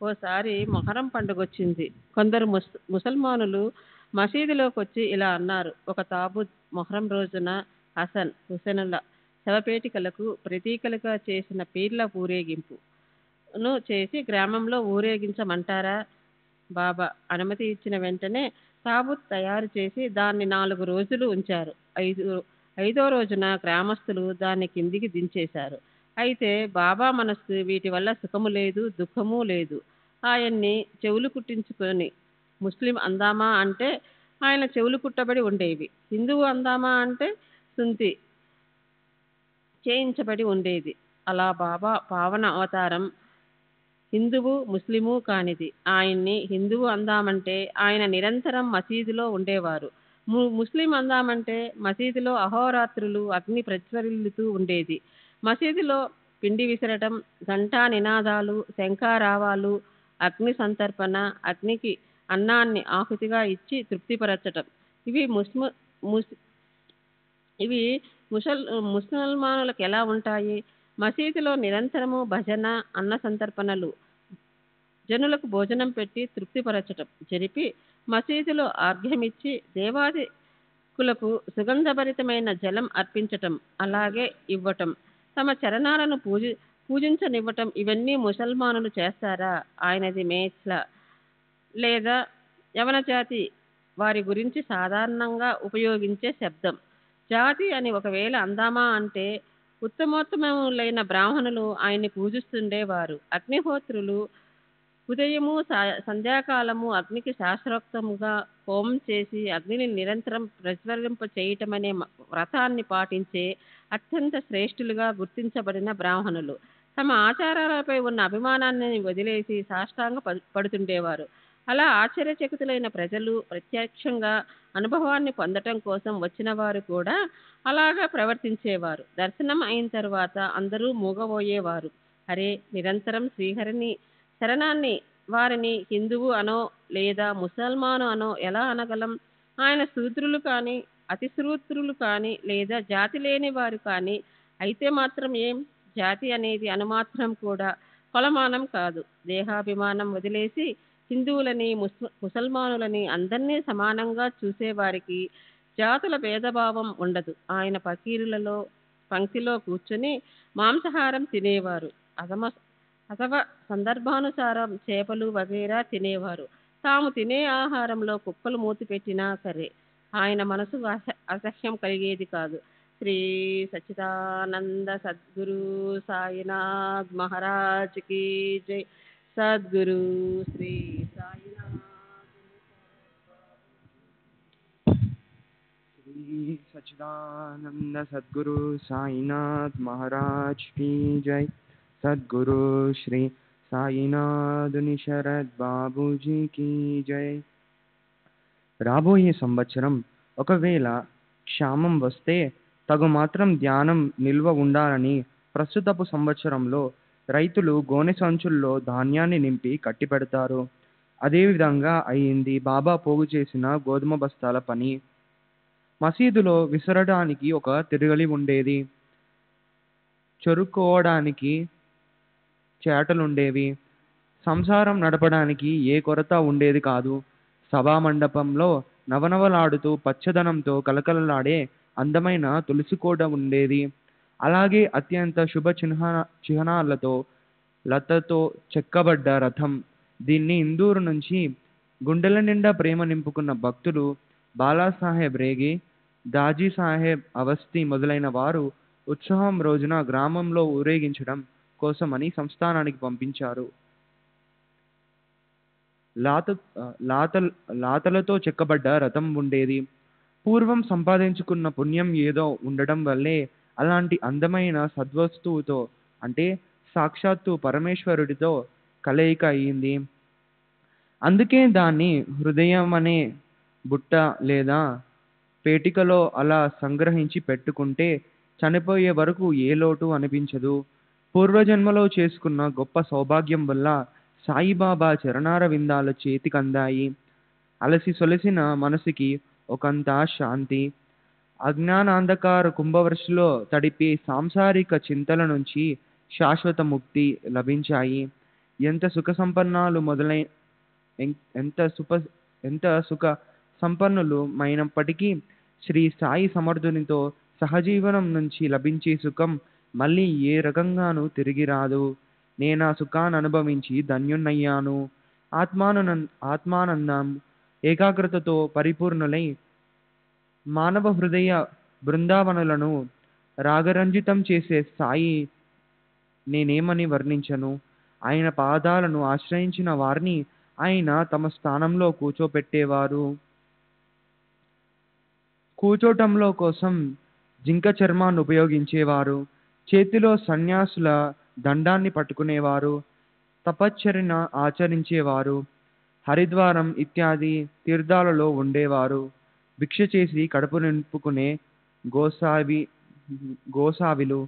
ఓసారి మొహరం పండుగ వచ్చింది. కొందరు ముసల్మానులు మసీదులోకి వచ్చి ఇలా అన్నారు: ఒక తాబూత్ మొహరం రోజున హసన్ హుసేనుల శవపేటికలకు ప్రతీకలుగా చేసిన పీర్ల ఊరేగింపును చేసి గ్రామంలో ఊరేగించమంటారా? బాబా అనుమతి ఇచ్చిన వెంటనే తాబూత్ తయారు చేసి దాన్ని 4 రోజులు ఉంచారు. ఐదో రోజున గ్రామస్తులు దాన్ని కిందికి దించేశారు. అయితే బాబా మనస్సు వీటి వల్ల సుఖము లేదు, దుఃఖము లేదు. ఆయన్ని చెవులు కుట్టించుకొని ముస్లిం అందామా అంటే ఆయన చెవులు కుట్టబడి ఉండేవి. హిందువు అందామా అంటే సుంతి చేయించబడి ఉండేది. అలా బాబా పావన అవతారం హిందువు ముస్లిము కానిది. ఆయన్ని హిందువు అందామంటే ఆయన నిరంతరం మసీదులో ఉండేవారు. ముస్లిం అందామంటే మసీదులో అహోరాత్రులు అగ్ని ప్రజ్వరిల్లుతూ ఉండేది. మసీదులో పిండి విసరటం, ఘంటా నినాదాలు, శంఖారావాలు, అగ్ని సంతర్పణ, అగ్నికి అన్నాన్ని ఆహుతిగా ఇచ్చి తృప్తిపరచటం ఇవి ముసల్మానులకు ఎలా ఉంటాయి? మసీదులో నిరంతరము భజన, అన్న సంతర్పణలు, జనులకు భోజనం పెట్టి తృప్తిపరచటం జరిపి మసీదులో ఆర్ఘ్యమిచ్చి దేవాదికులకు సుగంధభరితమైన జలం అర్పించటం, అలాగే ఇవ్వటం, తమ చరణాలను పూజించనివ్వటం, ఇవన్నీ ముసల్మానులు చేస్తారా? ఆయనది మేచ్ల లేదా యవన జాతి వారి గురించి సాధారణంగా ఉపయోగించే శబ్దం. జాతి అని ఒకవేళ అందామా అంటే ఉత్తమోత్తములైన బ్రాహ్మణులు ఆయన్ని పూజిస్తుండేవారు. అగ్నిహోత్రులు ఉదయము సంధ్యాకాలము అగ్నికి శాస్త్రోక్తముగా హోమం చేసి అగ్నిని నిరంతరం ప్రజ్వలింప చేయటమనే వ్రతాన్ని పాటించే అత్యంత శ్రేష్ఠులుగా గుర్తించబడిన బ్రాహ్మణులు తమ ఆచారాలపై ఉన్న అభిమానాన్ని వదిలేసి సాష్టాంగ పడుతుండేవారు. అలా ఆశ్చర్యచకితులైన ప్రజలు, ప్రత్యక్షంగా అనుభవాన్ని పొందటం కోసం వచ్చిన వారు కూడా అలాగా ప్రవర్తించేవారు. దర్శనం అయిన తర్వాత అందరూ మూగబోయేవారు. అరే, నిరంతరం శ్రీహరిని శరణాన్ని వారిని హిందువు అనో లేదా ముసల్మాను అనో ఎలా అనగలం? ఆయన శూద్రులు కానీ, అతిశూద్రులు కానీ, లేదా జాతి లేని వారు కానీ, అయితే మాత్రం ఏం, జాతి అనేది అనుమాత్రం కూడా కొలమానం కాదు. దేహాభిమానం వదిలేసి హిందువులని ముసల్మానులని అందరినీ సమానంగా చూసేవారికి జాతుల భేదభావం ఉండదు. ఆయన పకీరులలో పంక్తిలో కూర్చుని మాంసాహారం తినేవారు, అథవా సందర్భానుసారం చేపలు వగైరా తినేవారు. తాము తినే ఆహారంలో కుక్కలు మూతి పెట్టినా సరే ఆయన మనసు అసహ్యం కలిగేది కాదు. శ్రీ సచ్చిదానంద సద్గురు సాయినాథ్ మహారాజ్ की जय. సద్గురు శ్రీ సాయినాథ్. श्री सच्चिदानंद सद्गुरु साईनाथ महाराज की जय. सद्गुरु श्री సాయినాథ్ శరత్ బాబూజీ की जय. రాబోయే సంవత్సరం ఒకవేళ క్షామం వస్తే తగు మాత్రం ధ్యానం నిల్వ ఉండాలని ప్రస్తుతపు సంవత్సరంలో రైతులు గోనె సంచుల్లో ధాన్యాన్ని నింపి కట్టిపెడతారు. అదేవిధంగా అయింది బాబా పోగు చేసిన గోధుమ బస్తాల పని. మసీదులో విసరడానికి ఒక తిరగలి ఉండేది, చొరుకోవడానికి చేటలుండేవి, సంసారం నడపడానికి ఏ కొరత ఉండేది కాదు. సభా మండపంలో నవనవలాడుతూ పచ్చదనంతో కలకలలాడే అందమైన తులసికోట ఉండేది. అలాగే అత్యంత శుభ చిహ్నాలతో లతతో చెక్కబడ్డ రథం. దీన్ని ఇందూరు నుంచి గుండెల నిండా ప్రేమ నింపుకున్న భక్తులు బాలాసాహెబ్ రేగి, దాజీ సాహెబ్ అవస్థి మొదలైన వారు ఉత్సవం రోజున గ్రామంలో ఊరేగించడం కోసమని సంస్థానానికి పంపించారు. లాతలతో చెక్కబడ్డ రథం ఉండేది. పూర్వం సంపాదించుకున్న పుణ్యం ఏదో ఉండడం వల్లే అలాంటి అందమైన సద్వస్తువుతో, అంటే సాక్షాత్తు పరమేశ్వరుడితో కలయిక అయింది. అందుకే దాన్ని హృదయమనే బుట్ట లేదా పేటికలో అలా సంగ్రహించి పెట్టుకుంటే చనిపోయే వరకు ఏ లోటు అనిపించదు. పూర్వజన్మలో చేసుకున్న గొప్ప సౌభాగ్యం వల్ల సాయిబాబా చరణార విందాలు చేతికందాయి. అలసి సొలసిన మనసుకి ఒకంత శాంతి. అజ్ఞానాంధకార కుంభవర్షలో తడిపి సాంసారిక చింతల నుంచి శాశ్వత ముక్తి లభించాయి. ఎంత సుఖ సంపన్నులు అయినప్పటికీ శ్రీ సాయి సమర్థునితో సహజీవనం నుంచి లభించే సుఖం మళ్ళీ ఏ రకంగానూ తిరిగి రాదు. నేనా సుఖాన్ని అనుభవించి ధన్యున్నయ్యాను. ఆత్మానందం ఏకాగ్రతతో పరిపూర్ణులై మానవ హృదయ బృందావనులను రాగరంజితం చేసే సాయి నేనేమని వర్ణించను. ఆయన పాదాలను ఆశ్రయించిన వారిని ఆయన తమ స్థానంలో కూర్చోపెట్టేవారు. కూర్చోటంలో కోసం జింక చర్మాన్ని ఉపయోగించేవారు. చేతిలో సన్యాసుల దండాన్ని పట్టుకునేవారు. తపశ్చర్యను ఆచరించేవారు. హరిద్వారం ఇత్యాది తీర్థాలలో ఉండేవారు. భిక్ష చేసి కడుపు నింపుకునే గోసావిలు,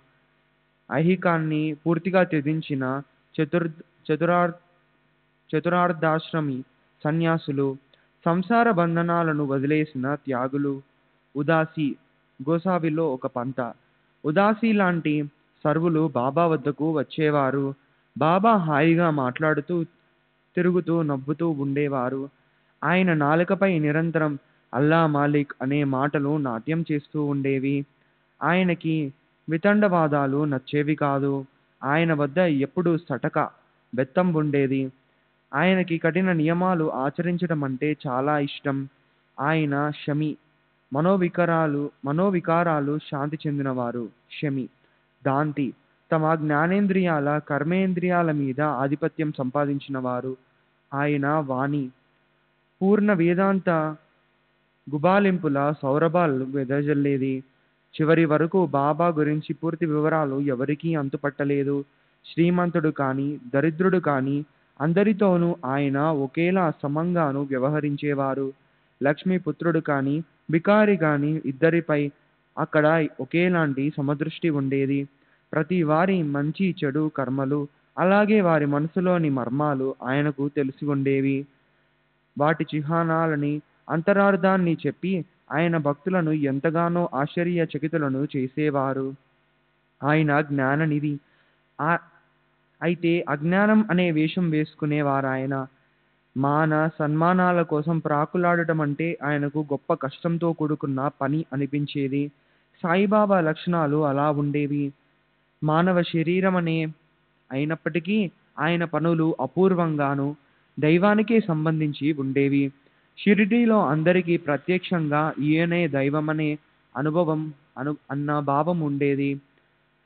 ఐహికాన్ని పూర్తిగా త్యజించిన చతురార్ధాశ్రమి సన్యాసులు, సంసార బంధనాలను వదిలేసిన త్యాగులు. ఉదాసి గోసావిలో ఒక పంత. ఉదాసి లాంటి సర్వులు బాబా వద్దకు వచ్చేవారు. బాబా హాయిగా మాట్లాడుతూ తిరుగుతూ నవ్వుతూ ఉండేవారు. ఆయన నాలుకపై నిరంతరం అల్లా మాలిక్ అనే మాటలు నాట్యం చేస్తూ ఉండేవి. ఆయనకి వితండవాదాలు నచ్చేవి కాదు. ఆయన వద్ద ఎప్పుడూ సటక బెత్తం ఉండేది. ఆయనకి కఠిన నియమాలు ఆచరించడం అంటే చాలా ఇష్టం. ఆయన శమి, మనోవికారాలు శాంతి చెందినవారు. శమి దాంతి, తమ జ్ఞానేంద్రియాల కర్మేంద్రియాల మీద ఆధిపత్యం సంపాదించిన వారు. ఆయన వాణి పూర్ణ వేదాంత గుబాలింపుల సౌరభాలు వెదజల్లేది. చివరి వరకు బాబా గురించి పూర్తి వివరాలు ఎవరికీ అంతుపట్టలేదు. శ్రీమంతుడు కానీ దరిద్రుడు కానీ అందరితోనూ ఆయన ఒకేలా సమంగాను వ్యవహరించేవారు. లక్ష్మీపుత్రుడు కానీ బికారి కానీ ఇద్దరిపై అక్కడ ఒకేలాంటి సమదృష్టి ఉండేది. ప్రతి వారి మంచి చెడు కర్మలు, అలాగే వారి మనసులోని మర్మాలు ఆయనకు తెలిసి ఉండేవి. వాటి చిహ్నాలని అంతరార్థాన్ని చెప్పి ఆయన భక్తులను ఎంతగానో ఆశ్చర్యచకితులను చేసేవారు. ఆయన జ్ఞాననిధి. అయితే అజ్ఞానం అనే వేషం వేసుకునేవారాయన. మాన సన్మానాల కోసం ప్రాకులాడటం అంటే ఆయనకు గొప్ప కష్టంతో కూడుకున్న పని అనిపించేది. సాయిబాబా లక్షణాలు అలా ఉండేవి. మానవ శరీరం అయినప్పటికీ ఆయన పనులు అపూర్వంగాను దైవానికే సంబంధించి ఉండేవి. షిరిడీలో అందరికీ ప్రత్యక్షంగా ఈయనే దైవమనే అనుభవం అన్న భావం ఉండేది.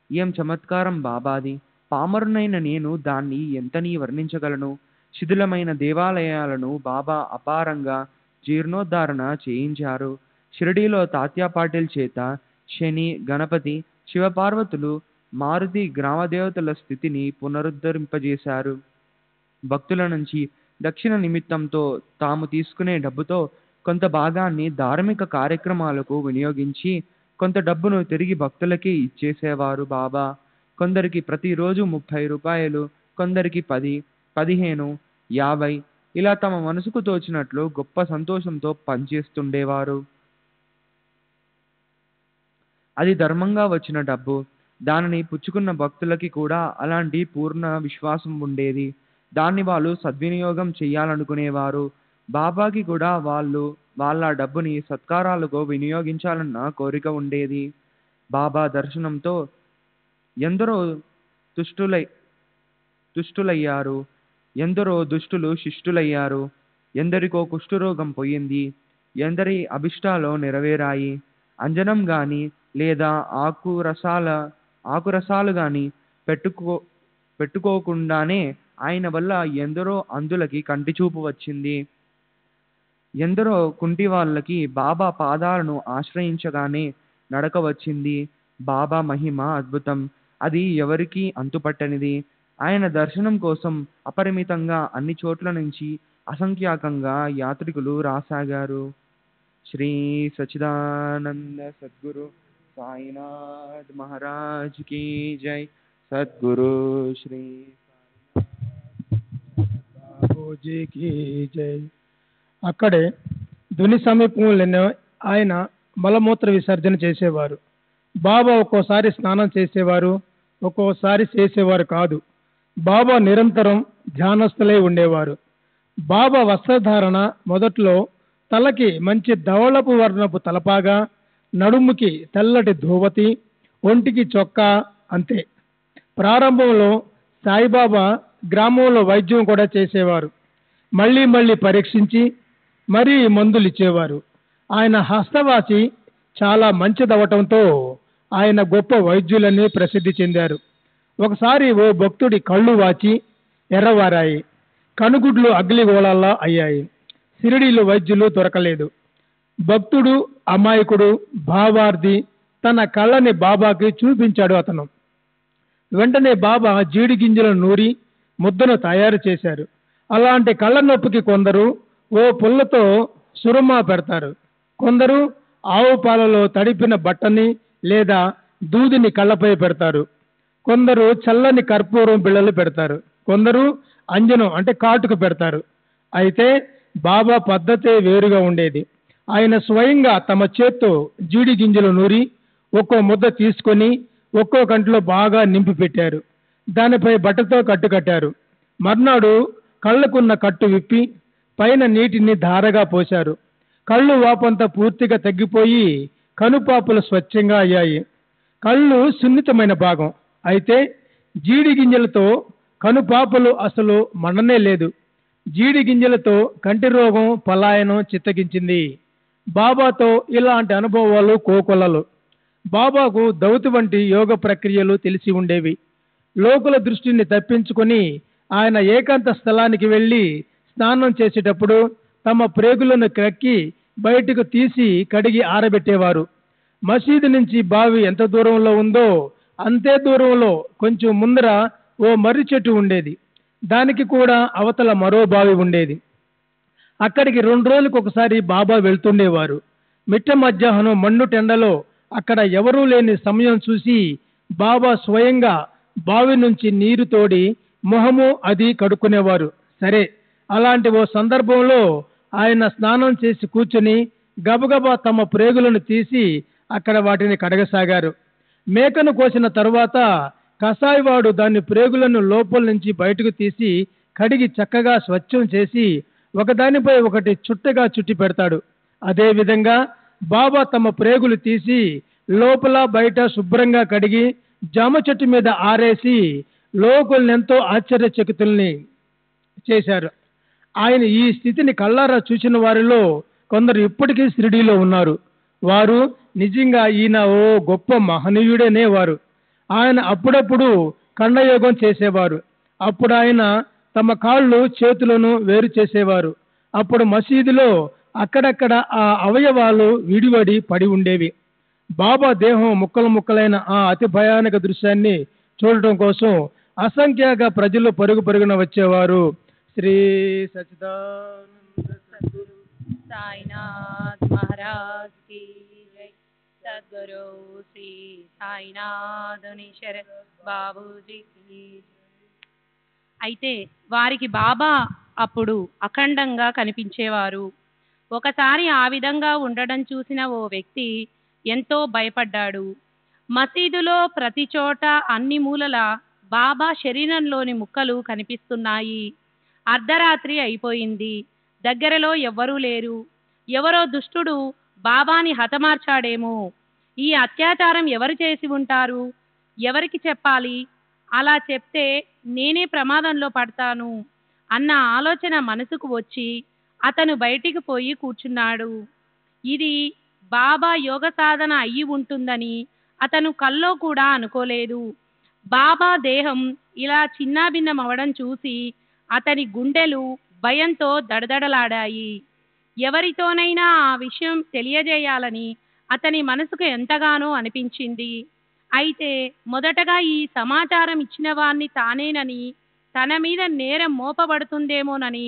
ఏం చమత్కారం బాబాది! పామరునైన నేను దాన్ని ఎంతని వర్ణించగలను. శిథిలమైన దేవాలయాలను బాబా అపారంగా జీర్ణోద్ధరణ చేయించారు. షిరిడీలో తాత్యా పాటిల్ చేత శని, గణపతి, శివపార్వతులు, మారుతి గ్రామదేవతల స్థితిని పునరుద్ధరింపజేశారు. భక్తుల నుంచి దక్షిణ నిమిత్తంతో తాము తీసుకునే డబ్బుతో కొంత భాగాన్ని ధార్మిక కార్యక్రమాలకు వినియోగించి కొంత డబ్బును తిరిగి భక్తులకే ఇచ్చేసేవారు బాబా. కొందరికి ప్రతిరోజు 30 రూపాయలు, కొందరికి 10, 15, 50 ఇలా తమ మనసుకు తోచినట్లు గొప్ప సంతోషంతో పనిచేస్తుండేవారు. అది ధర్మంగా వచ్చిన డబ్బు. దానిని పుచ్చుకున్న భక్తులకి కూడా అలాంటి పూర్ణ విశ్వాసం ఉండేది. దాన్ని వాళ్ళు సద్వినియోగం చేయాలనుకునేవారు. బాబాకి కూడా వాళ్ళ డబ్బుని సత్కారాలకు వినియోగించాలన్న కోరిక ఉండేది. బాబా దర్శనంతో ఎందరో తుష్టులయ్యారు, ఎందరో దుష్టులు శిష్టులయ్యారు, ఎందరికో కుష్ఠరోగం పోయింది, ఎందరి అభిష్టాలు నెరవేరాయి. అంజనం గాని లేదా ఆకురసాలు గాని పెట్టుకోకుండానే ఆయన వల్ల ఎందరో అంధులకి కంటిచూపు వచ్చింది. ఎందరో కుంటి వాళ్ళకి బాబా పాదాలను ఆశ్రయించగానే నడక వచ్చింది. బాబా మహిమ అద్భుతం. అది ఎవరికీ అంతుపట్టనిది. ఆయన దర్శనం కోసం అపరిమితంగా అన్ని చోట్ల నుంచి అసంఖ్యాకంగా యాత్రికులు రాసాగారు. శ్రీ సచ్చిదానంద సద్గురు సాయినాథ్ మహారాజ్ కీ జై. సద్గురు శ్రీ బాబూజీకి జై. అక్కడే ధ్వని సమీపంలోనే ఆయన మలమూత్ర విసర్జన చేసేవారు. బాబా ఒక్కోసారి స్నానం చేసేవారు, ఒక్కోసారి చేసేవారు కాదు. బాబా నిరంతరం ధ్యానస్థులై ఉండేవారు. బాబా వస్త్రధారణ మొదట్లో తలకి మంచి ధవళపు వర్ణపు తలపాగా, నడుముకి తెల్లటి ధోవతి, ఒంటికి చొక్కా, అంతే. ప్రారంభంలో సాయిబాబా గ్రామంలో వైద్యం కూడా చేసేవారు. మళ్ళీ మళ్ళీ పరీక్షించి మరీ మందులు ఇచ్చేవారు. ఆయన హస్తవాసి చాలా మంచిదవటంతో ఆయన గొప్ప వైద్యులని ప్రసిద్ధి చెందారు. ఒకసారి ఓ భక్తుడి కళ్ళు వాచి ఎర్రవారాయి, కనుగుడ్లు అగ్లిగోళాల్లా అయ్యాయి. షిరిడీలో వైద్యులు దొరకలేదు. భక్తుడు అమాయకుడు భావార్థి తన కళ్ళని బాబాకి చూపించాడు అతను. వెంటనే బాబా జీడి గింజలను నూరి ముద్దను తయారు చేశారు. అలాంటి కళ్ళ నొప్పికి కొందరు ఓ పుల్లతో సురమా పెడతారు, కొందరు ఆవు పాలలో తడిపిన బట్టని లేదా దూదిని కళ్ళపై పెడతారు, కొందరు చల్లని కర్పూరం బిళ్ళలు పెడతారు, కొందరు అంజనం అంటే కాటుకు పెడతారు. అయితే బాబా పద్ధతే వేరుగా ఉండేది. ఆయన స్వయంగా తమ చేత్తో జీడి గింజలు నూరి ఒక్కో ముద్ద తీసుకొని ఒక్కో కంటిలో బాగా నింపి పెట్టారు. దానిపై బట్టతో కట్టు కట్టారు. మర్నాడు కళ్ళకున్న కట్టు విప్పి పైన నీటిని ధారగా పోశారు. కళ్ళు వాపంతా పూర్తిగా తగ్గిపోయి కనుపాపులు స్వచ్ఛంగా అయ్యాయి. కళ్ళు సున్నితమైన భాగం. అయితే జీడి గింజలతో కనుపాపలు అసలు మండనే లేదు. జీడి గింజలతో కంటి రోగం పలాయనం చిత్తగించింది. బాబాతో ఇలాంటి అనుభవాలు కోకొల్లలు. బాబాకు దౌతి వంటి యోగ ప్రక్రియలు తెలిసి ఉండేవి. లోకుల దృష్టిని తప్పించుకొని ఆయన ఏకాంత స్థలానికి వెళ్ళి స్నానం చేసేటప్పుడు తమ ప్రేగులను క్రక్కి బయటకు తీసి కడిగి ఆరబెట్టేవారు. మసీదు నుంచి బావి ఎంత దూరంలో ఉందో అంతే దూరంలో కొంచెం ముందర ఓ మర్రి చెట్టు ఉండేది. దానికి కూడా అవతల మరో బావి ఉండేది. అక్కడికి 2 రోజులకు ఒకసారి బాబా వెళ్తుండేవారు. మిట్ట మధ్యాహ్నం మండు టెండలో అక్కడ ఎవరూ లేని సమయం చూసి బాబా స్వయంగా బావి నుంచి నీరు తోడి మొహము అది కడుక్కునేవారు. సరే, అలాంటి ఓ సందర్భంలో ఆయన స్నానం చేసి కూర్చుని గబగబా తమ ప్రేగులను తీసి అక్కడ వాటిని కడగసాగారు. మేకను కోసిన తరువాత కసాయివాడు దాని ప్రేగులను లోపల నుంచి బయటకు తీసి కడిగి చక్కగా స్వచ్ఛం చేసి ఒకదానిపై ఒకటి చుట్టగా చుట్టి పెడతాడు. అదేవిధంగా బాబా తమ ప్రేగులు తీసి లోపల బయట శుభ్రంగా కడిగి జామ చెట్టు మీద ఆరేసి లోకుల్ని ఎంతో ఆశ్చర్యచకితుల్ని చేశారు. ఆయన ఈ స్థితిని కళ్ళారా చూసిన వారిలో కొందరు ఇప్పటికీ షిరిడీలో ఉన్నారు. వారు నిజంగా ఈయన ఓ గొప్ప మహనీయుడనేవారు. ఆయన అప్పుడప్పుడు ఖండయోగం చేసేవారు. అప్పుడు ఆయన తమ కాళ్ళు చేతులను వేరు చేసేవారు. అప్పుడు మసీదులో అక్కడక్కడ ఆ అవయవాలు విడివడి పడి ఉండేవి. బాబా దేహం ముక్కలు ముక్కలైన ఆ అతి భయానక దృశ్యాన్ని చూడటం కోసం అసంఖ్యాక ప్రజలు పరుగు పరుగున వచ్చేవారు. శ్రీ సచ్చిదానంద సద్గురు సాయినాథ్ మహారాజ్ की जय सद्गुरु श्री సాయినాథ్ శరత్ బాబూజీ की అయితే వారికి బాబా అప్పుడు అఖండంగా కనిపించేవారు. ఒకసారి ఆ విధంగా ఉండడం చూసిన ఓ వ్యక్తి ఎంతో భయపడ్డాడు. మసీదులో ప్రతి చోట అన్ని మూలల బాబా శరీరంలోని ముక్కలు కనిపిస్తున్నాయి. అర్ధరాత్రి అయిపోయింది. దగ్గరలో ఎవ్వరూ లేరు. ఎవరో దుష్టుడు బాబాని హతమార్చాడేమో. ఈ అత్యాచారం ఎవరు చేసి ఉంటారు? ఎవరికి చెప్పాలి? అలా చెప్తే నేనే ప్రమాదంలో పడతాను అన్న ఆలోచన మనసుకు వచ్చి అతను బయటికి పోయి కూర్చున్నాడు. ఇది బాబా యోగ సాధన అయ్యి ఉంటుందని అతను కల్లో కూడా అనుకోలేదు. బాబా దేహం ఇలా చిన్నాభిన్నం అవడం చూసి అతని గుండెలు భయంతో దడదడలాడాయి. ఎవరితోనైనా ఆ విషయం తెలియజేయాలని అతని మనసుకు ఎంతగానో అనిపించింది. అయితే మొదటగా ఈ సమాచారం ఇచ్చిన వారిని తానేనని, తన మీద నేరం మోపబడుతుందేమోనని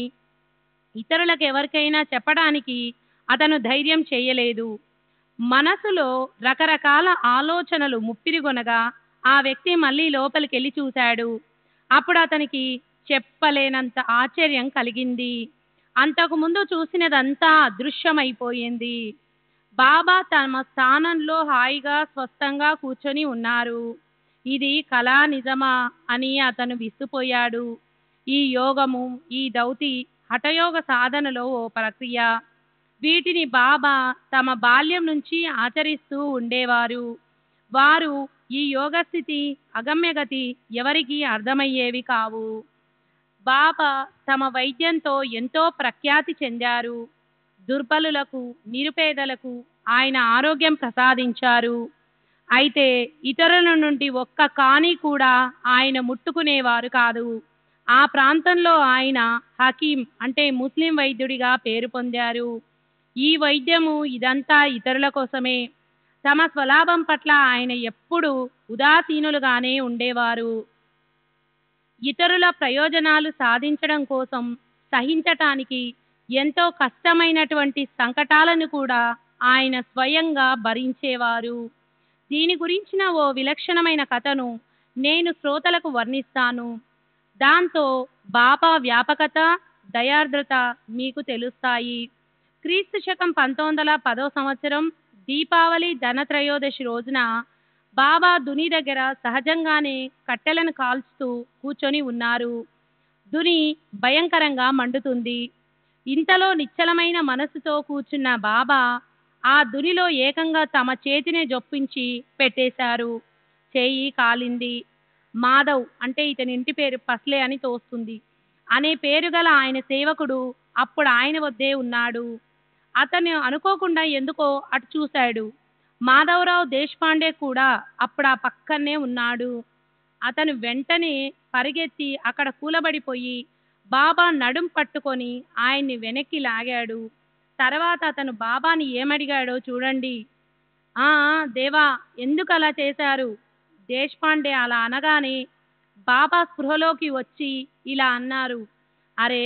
ఇతరులకు ఎవరికైనా చెప్పడానికి అతను ధైర్యం చేయలేదు. మనసులో రకరకాల ఆలోచనలు ముప్పిరిగొనగా ఆ వ్యక్తి మళ్ళీ లోపలికెళ్ళి చూశాడు. అప్పుడు అతనికి చెప్పలేనంత ఆశ్చర్యం కలిగింది. అంతకుముందు చూసినదంతా అదృశ్యమైపోయింది. బాబా తమ స్థానంలో హాయిగా స్వస్థంగా కూర్చొని ఉన్నారు. ఇది కళా నిజమా అని అతను విస్తుపోయాడు. ఈ యోగము, ఈ దౌతి హఠయోగ సాధనలో ఓ ప్రక్రియ. వీటిని బాబా తమ బాల్యం నుంచి ఆచరిస్తూ ఉండేవారు. వారు ఈ యోగస్థితి, అగమ్యగతి ఎవరికీ అర్థమయ్యేవి కావు. బాబా తమ వైద్యంతో ఎంతో ప్రఖ్యాతి చెందారు. దుర్బలులకు, నిరుపేదలకు ఆయన ఆరోగ్యం ప్రసాదించారు. అయితే ఇతరుల నుండి ఒక్క కాని కూడా ఆయన ముట్టుకునేవారు కాదు. ఆ ప్రాంతంలో ఆయన హకీం అంటే ముస్లిం వైద్యుడిగా పేరు పొందారు. ఈ వైద్యము ఇదంతా ఇతరుల కోసమే. తమ స్వలాభం పట్ల ఆయన ఎప్పుడూ ఉదాసీనులుగానే ఉండేవారు. ఇతరుల ప్రయోజనాలు సాధించడం కోసం సహించటానికి ఎంతో కష్టమైనటువంటి సంకటాలను కూడా ఆయన స్వయంగా భరించేవారు. దీని గురించిన ఓ విలక్షణమైన కథను నేను శ్రోతలకు వర్ణిస్తాను. దాంతో బాబా వ్యాపకత, దయార్ద్రత మీకు తెలుస్తాయి. క్రీస్తు శకం 1910 సంవత్సరం దీపావళి ధనత్రయోదశి రోజున బాబా దుని దగ్గర సహజంగానే కట్టెలను కాల్చుతూ కూర్చొని ఉన్నారు. దుని భయంకరంగా మండుతుంది. ఇంతలో నిశ్చలమైన మనసుతో కూర్చున్న బాబా ఆ దునిలో ఏకంగా తమ చేతినే జొప్పించి పెట్టేశారు. చేయి కాలింది. మాధవ్ అంటే ఇతని ఇంటి పేరు పస్లే అని తోస్తుంది అనే పేరు గల ఆయన సేవకుడు అప్పుడు ఆయన వద్దే ఉన్నాడు. అతను అనుకోకుండా ఎందుకో అటు చూశాడు. మాధవరావు దేశపాండే కూడా అప్పుడు ఆ పక్కనే ఉన్నాడు. అతను వెంటనే పరిగెత్తి అక్కడ కూలబడిపోయి బాబా నడుం పట్టుకొని ఆయన్ని వెనక్కి లాగాడు. తర్వాత అతను బాబాని ఏమడిగాడో చూడండి. దేవా, ఎందుకు అలా చేశారు? దేశపాండే అలా అనగానే బాబా స్పృహలోకి వచ్చి ఇలా అన్నారు. అరే,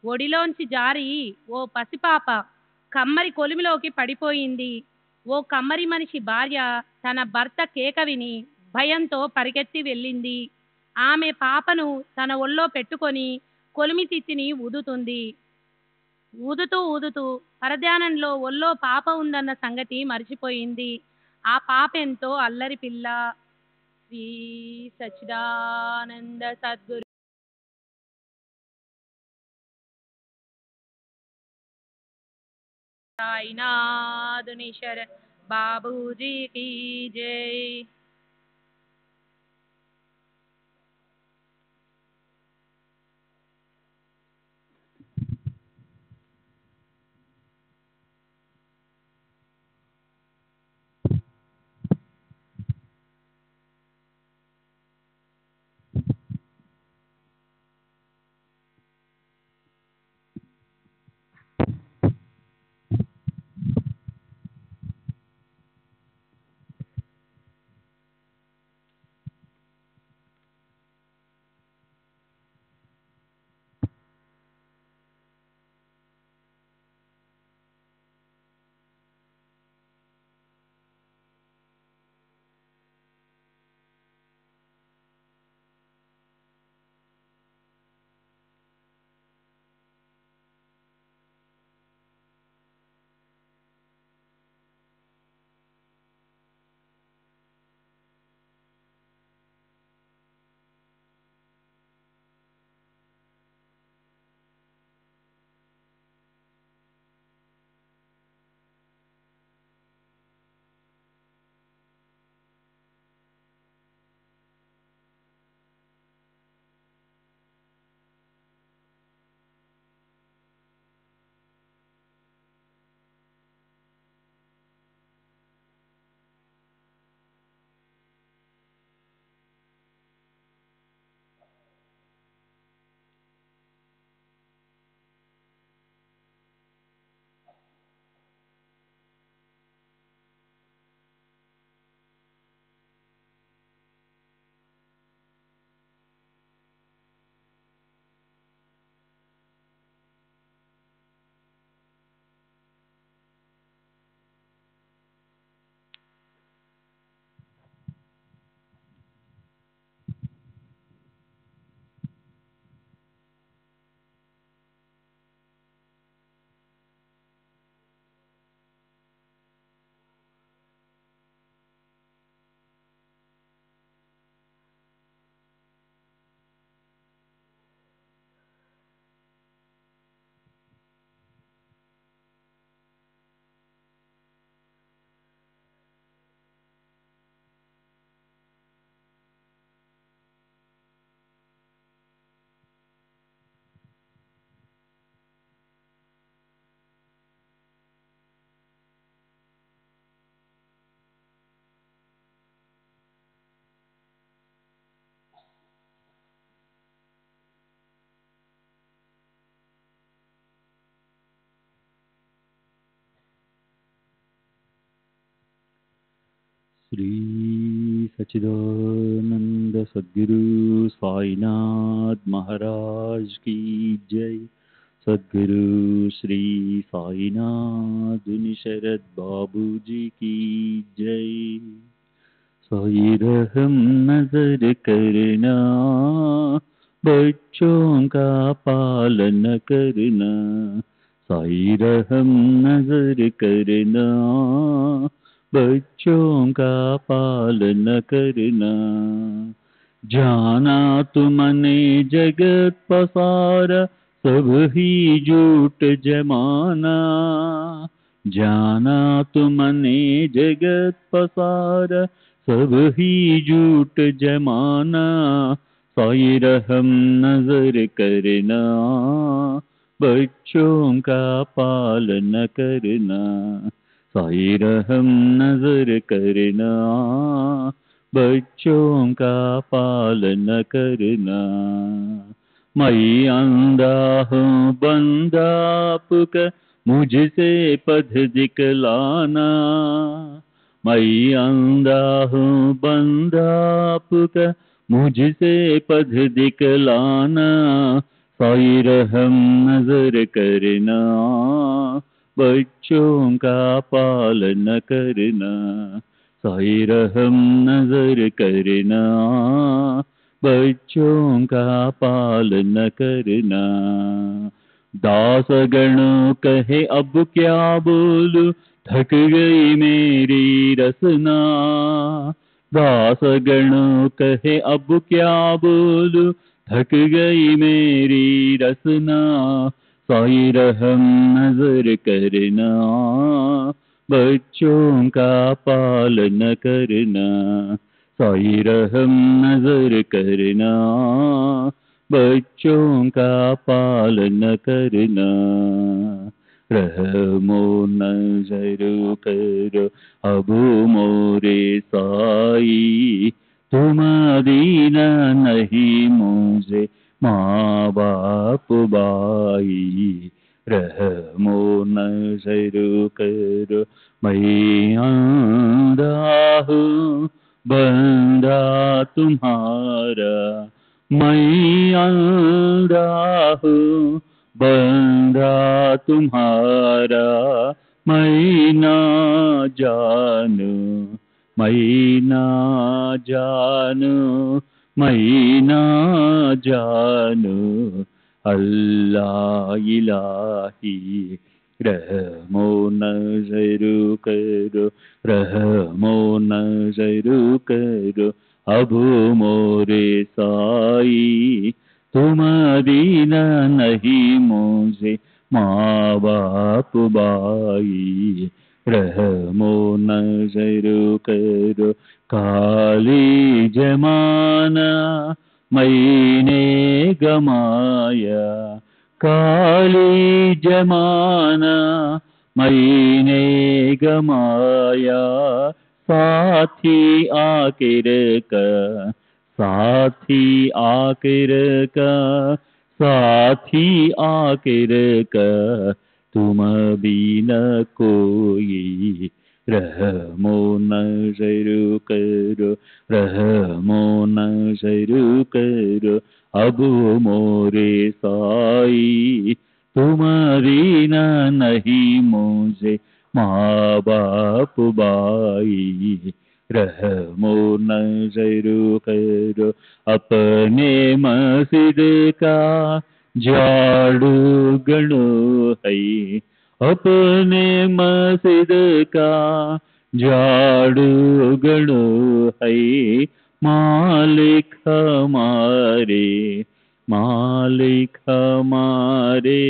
ఒడిలోంచి జారి ఓ పసిపాప కమ్మరి కొలిమిలోకి పడిపోయింది. ఓ కమ్మరి మనిషి భార్య తన భర్త కేక విని భయంతో పరిగెత్తి వెళ్ళింది. ఆమె పాపను తన ఒళ్ళో పెట్టుకొని కొలిమి తిత్తిని ఊదుతుంది. ఊదుతూ పరధ్యానంలో ఒళ్ళో పాప ఉందన్న సంగతి మర్చిపోయింది. ఆ పాప ఎంతో అల్లరి పిల్ల. శ్రీ సచ్చిదానంద సద్గురు సాయినాథుని శరణ్ బాబూజీ కీ జై. श्री सच्चिदानंद सद्गुरु साईनाथ महाराज की जय। सद्गुरु श्री साईनाथ शरद बाबूजी की जय। साई रहम नजर करना, बच्चों का पालन करना। साई रहम नजर करना, बच्चों का पालन करना। जाना तुमने जगत पसारा, सब ही झूठ जमाना। जाना तुमने जगत पसारा, सब ही झूठ जमाना। साई रहम नजर करना, बच्चों का पालन करना। साई रहम नजर करना, बच्चों का पालन करना। मैं अंधा हूँ बंदा आपका, मुझसे पथ दिखलाना। मैं अंधा हूँ बंदा आपका, मुझसे पथ दिखलाना। साई रहम नजर करना, बच्चों का पालन करना। साई रहम नजर करना, बच्चों का पालन करना। दास गण कहे अब क्या बोलूं, थक गई मेरी रसना। दासगण कहे अब क्या बोलूं, थक गई मेरी रसना। साई रहम नजर करना, बच्चों का पालन करना। साई रहम नजर करना, बच्चों का पालन करना। रहमो नजर करो अब मोरे साई, तुम दीना नहीं मुझे माँ बाप बाई। रहमो नजर करो मैं अंधा हूँ बंदा तुम्हारा। मैं अंधा हूँ बंदा तुम्हारा। मैं ना जानू, मैं ना जानू, मैं ना जानू अल्लाह इलाही। रहमो नजर करो, रहमो नजर करो अब मोरे साई, तुम दीना नहीं मुझे माँ बाप बाई। रहमो नजर करो काली जमाना मैंने गमाया। काली जमाना मैंने गमाया। साथी आखिर का, साथी आखिर का, साथी आखिर का तुम भी न कोई। रहमो नजर करो, रहमो नजर करो अब मोरे साई, तुम दीना नहीं मुझे माँ बाप बाई। रहमो नजर करो अपने मस्जिद का झाड़ू गणो है। अपने मस्जिद का झाड़ू गणो है। मालिक हमारे, मालिक हमारे,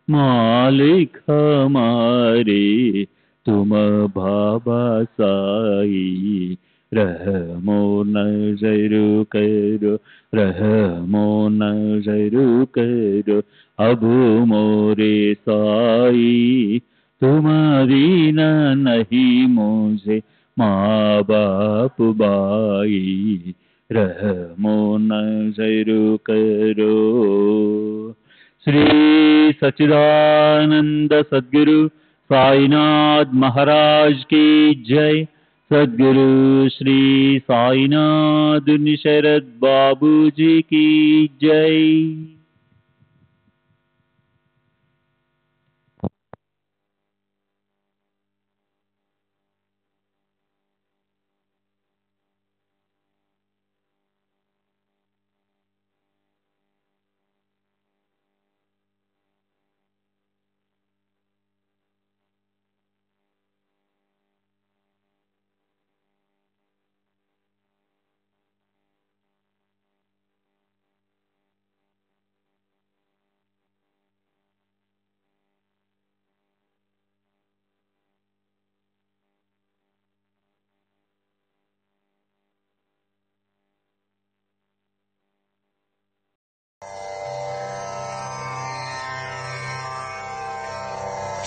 मालिक हमारे तुम बाबा साई। रहमो नजर करो, रहमो नजर करो अब मोरे साई, तुम दीना नहीं मुझे माँ बाप बाई। रहमो नजर करो। श्री सच्चिदानंद सद्गुरु साईनाथ महाराज की जय। सद्गुरु श्री साईनाथ निशरद बाबू जी की जय।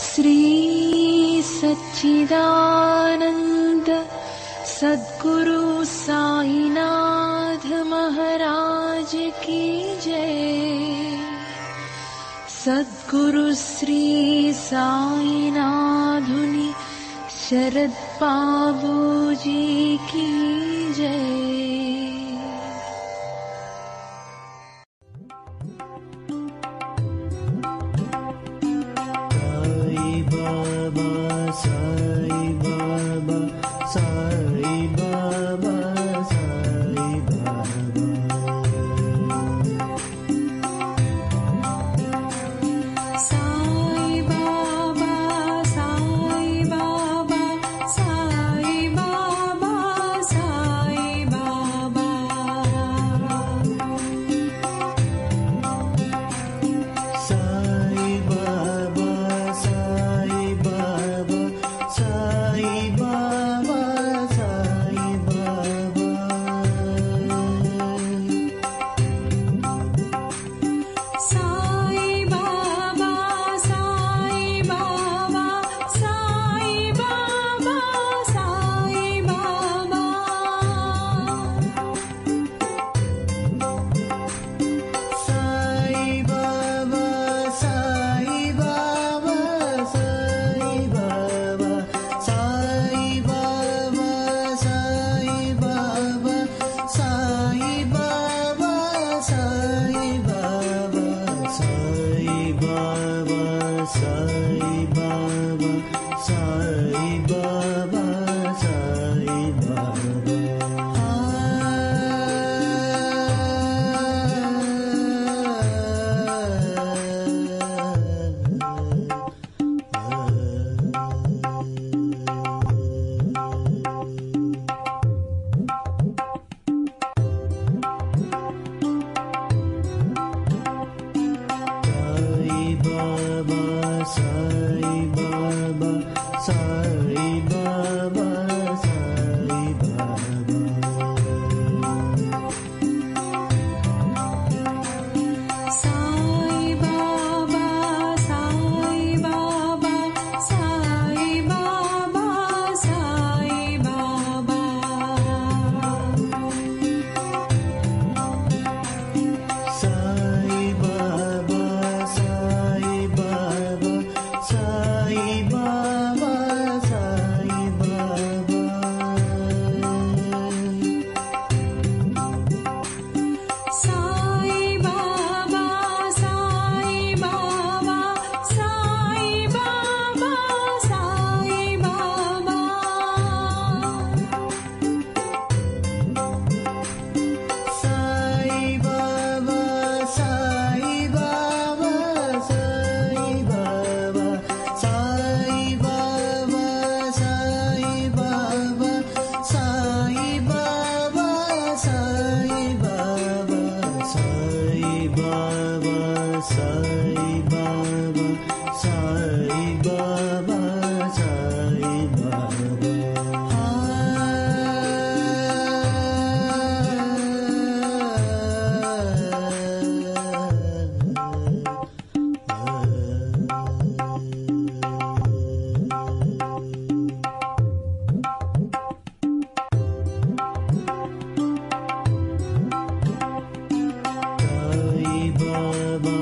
श्री सच्चिदानंद सद्गुरु साईनाथ महाराज की जय। सद्गुरु श्री साईनाथुनि शरद बाबू जी की जय। Sai Baba Sai Baba,